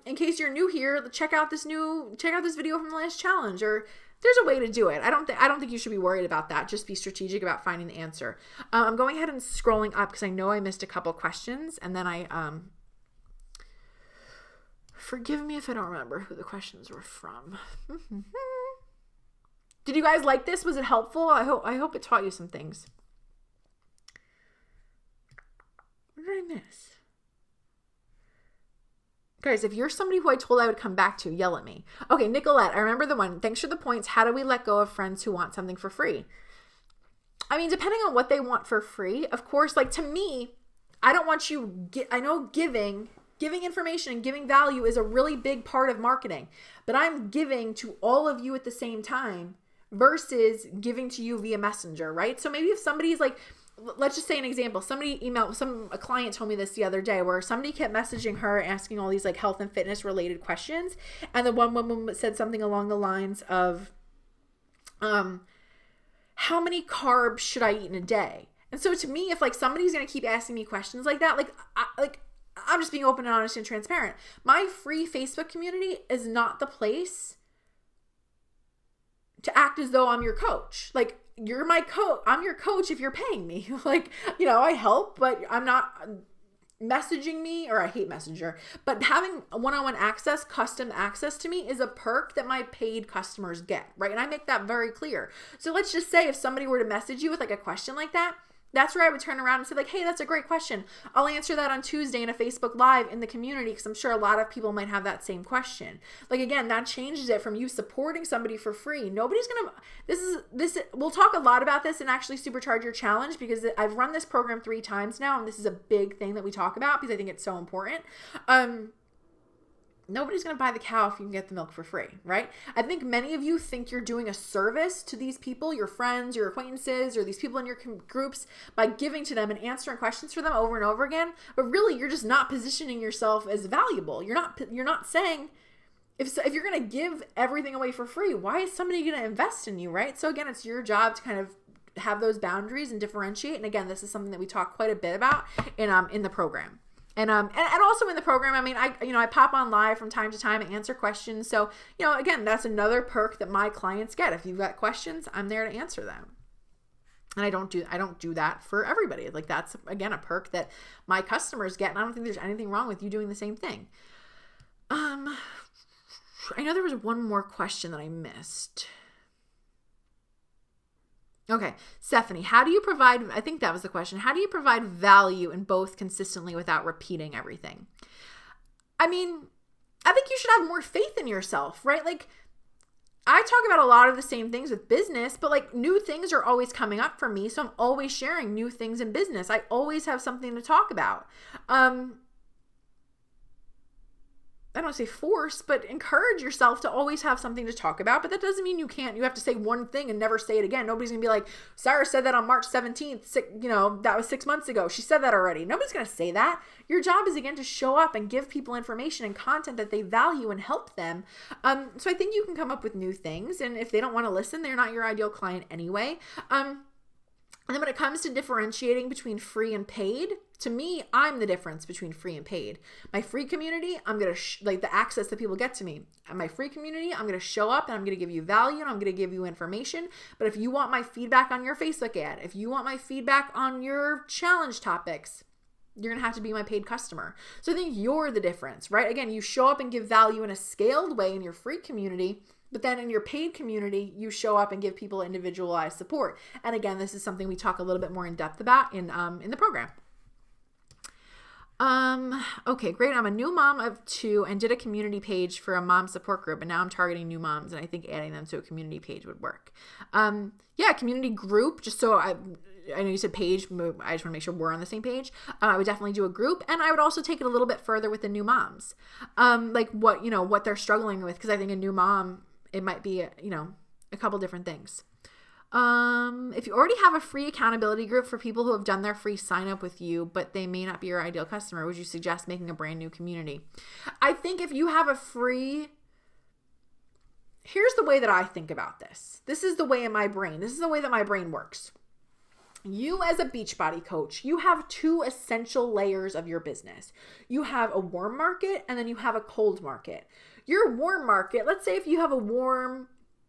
in case you're new here, check out this video from the last challenge, or there's a way to do it. I don't think you should be worried about that. Just be strategic about finding the answer. I'm going ahead and scrolling up because I know I missed a couple questions, and then forgive me if I don't remember who the questions were from. Did you guys like this? Was it helpful? I hope it taught you some things. What did I miss? Guys, if you're somebody who I told I would come back to, yell at me. Okay, Nicolette, I remember the one. Thanks for the points. How do we let go of friends who want something for free? I mean, depending on what they want for free, of course, like to me, I don't want you, I know giving information and giving value is a really big part of marketing, but I'm giving to all of you at the same time versus giving to you via messenger, right? So maybe if somebody's like, let's just say an example. A client told me this the other day where somebody kept messaging her asking all these like health and fitness related questions. And the one woman said something along the lines of, how many carbs should I eat in a day? And so to me, if like somebody's going to keep asking me questions like that, I'm just being open and honest and transparent. My free Facebook community is not the place to act as though I'm your coach. Like, you're my coach. I'm your coach if you're paying me. Like, I help, but I'm not messaging me, or I hate Messenger, but having one-on-one access, custom access to me is a perk that my paid customers get, right? And I make that very clear. So let's just say if somebody were to message you with like a question like that, that's where I would turn around and say like, hey, that's a great question. I'll answer that on Tuesday in a Facebook Live in the community because I'm sure a lot of people might have that same question. Like, again, that changes it from you supporting somebody for free. Nobody's going to, we'll talk a lot about this and actually supercharge your challenge because I've run this program 3 times now and this is a big thing that we talk about because I think it's so important. Nobody's going to buy the cow if you can get the milk for free, right? I think many of you think you're doing a service to these people, your friends, your acquaintances, or these people in your groups by giving to them and answering questions for them over and over again. But really, you're just not positioning yourself as valuable. You're not saying, if you're going to give everything away for free, why is somebody going to invest in you, right? So again, it's your job to kind of have those boundaries and differentiate. And again, this is something that we talk quite a bit about in the program. And also in the program, I mean, I pop on live from time to time and answer questions. So, again, that's another perk that my clients get. If you've got questions, I'm there to answer them. And I don't do that for everybody. Like, that's again a perk that my customers get, and I don't think there's anything wrong with you doing the same thing. I know there was one more question that I missed. Okay, Stephanie, how do you provide, I think that was the question, how do you provide value in both consistently without repeating everything? I mean, I think you should have more faith in yourself, right? Like, I talk about a lot of the same things with business, but like new things are always coming up for me. So I'm always sharing new things in business. I always have something to talk about. I don't want to say force, but encourage yourself to always have something to talk about. But that doesn't mean you have to say one thing and never say it again. Nobody's going to be like, Sarah said that on March 17th, that was 6 months ago. She said that already. Nobody's going to say that. Your job is, again, to show up and give people information and content that they value and help them. So I think you can come up with new things. And if they don't want to listen, they're not your ideal client anyway. And then when it comes to differentiating between free and paid, to me, I'm the difference between free and paid. My free community, I'm going to, the access that people get to me. And my free community, I'm going to show up and I'm going to give you value and I'm going to give you information. But if you want my feedback on your Facebook ad, if you want my feedback on your challenge topics, you're going to have to be my paid customer. So I think you're the difference, right? Again, you show up and give value in a scaled way in your free community. But then in your paid community, you show up and give people individualized support. And again, this is something we talk a little bit more in depth about in the program. Okay, great. I'm a new mom of 2 and did a community page for a mom support group. And now I'm targeting new moms, and I think adding them to a community page would work. Yeah, community group, just so I know you said page. I just want to make sure we're on the same page. I would definitely do a group, and I would also take it a little bit further with the new moms. Like what they're struggling with. Cause I think a new mom, it might be, a couple different things. If you already have a free accountability group for people who have done their free sign up with you, but they may not be your ideal customer, would you suggest making a brand new community? I think if you have a free, here's the way that I think about this. This is the way in my brain. This is the way that my brain works. You as a Beachbody coach, you have 2 essential layers of your business. You have a warm market and then you have a cold market. Your warm market, let's say if you have a warm,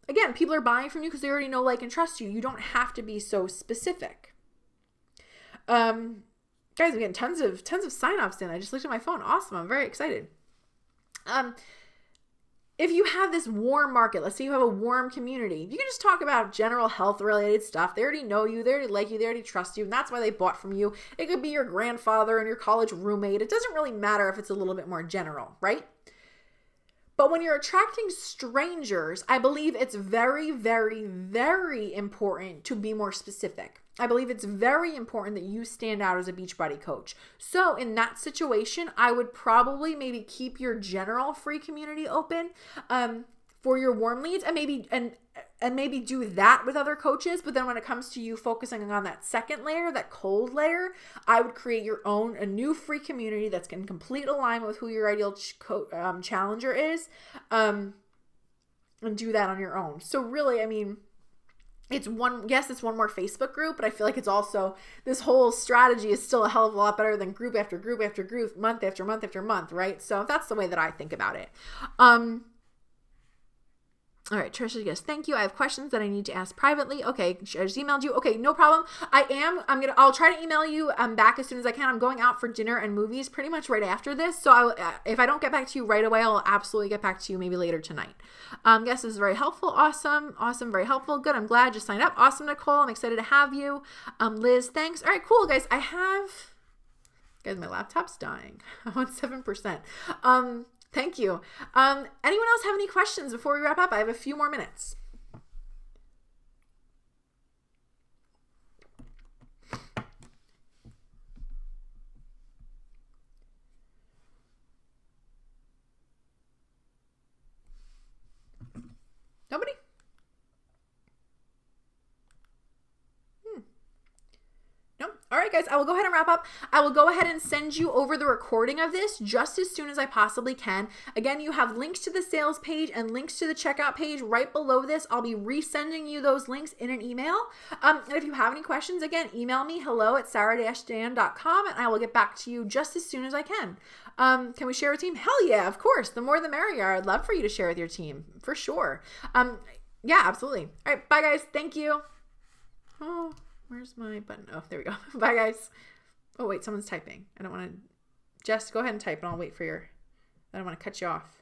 again, people are buying from you because they already know, like, and trust you. You don't have to be so specific. Guys, I'm getting tons of signups in. I just looked at my phone. Awesome. I'm very excited. If you have this warm market, let's say you have a warm community, you can just talk about general health related stuff. They already know you. They already like you. They already trust you. And that's why they bought from you. It could be your grandfather and your college roommate. It doesn't really matter if it's a little bit more general, right? But when you're attracting strangers, I believe it's very, very, very important to be more specific. I believe it's very important that you stand out as a Beachbody coach. So in that situation, I would probably maybe keep your general free community open for your warm leads, and maybe do that with other coaches. But then when it comes to you focusing on that second layer, that cold layer, I would create a new free community that's in complete alignment with who your ideal challenger is, and do that on your own. So really, I mean, it's one more Facebook group, but I feel like it's also, this whole strategy is still a hell of a lot better than group after group after group, month after month after month, right? So that's the way that I think about it. All right, Trisha goes, thank you. I have questions that I need to ask privately. Okay, I just emailed you. Okay, no problem. I'll try to email you back as soon as I can. I'm going out for dinner and movies pretty much right after this. So if I don't get back to you right away, I'll absolutely get back to you maybe later tonight. Yes, this is very helpful. Awesome, very helpful. Good, I'm glad you signed up. Awesome, Nicole. I'm excited to have you. Liz, thanks. All right, cool, guys. Guys, my laptop's dying. I'm on 7%. Thank you. Anyone else have any questions before we wrap up? I have a few more minutes. Nobody? No? All right, guys, I will go ahead and wrap up. I will go ahead and send you over the recording of this just as soon as I possibly can. Again, you have links to the sales page and links to the checkout page right below this. I'll be resending you those links in an email. And if you have any questions, again, email me hello@sarah-dan.com and I will get back to you just as soon as I can. Can we share with team? Hell yeah, of course. The more the merrier. I'd love for you to share with your team for sure. Yeah, absolutely. All right, bye guys. Thank you. Oh. Where's my button? Oh, there we go. Bye, guys. Oh, wait, someone's typing. I don't want to... Jess, go ahead and type, and I'll wait for your... I don't want to cut you off.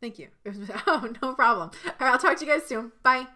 Thank you. Oh, no problem. All right, I'll talk to you guys soon. Bye.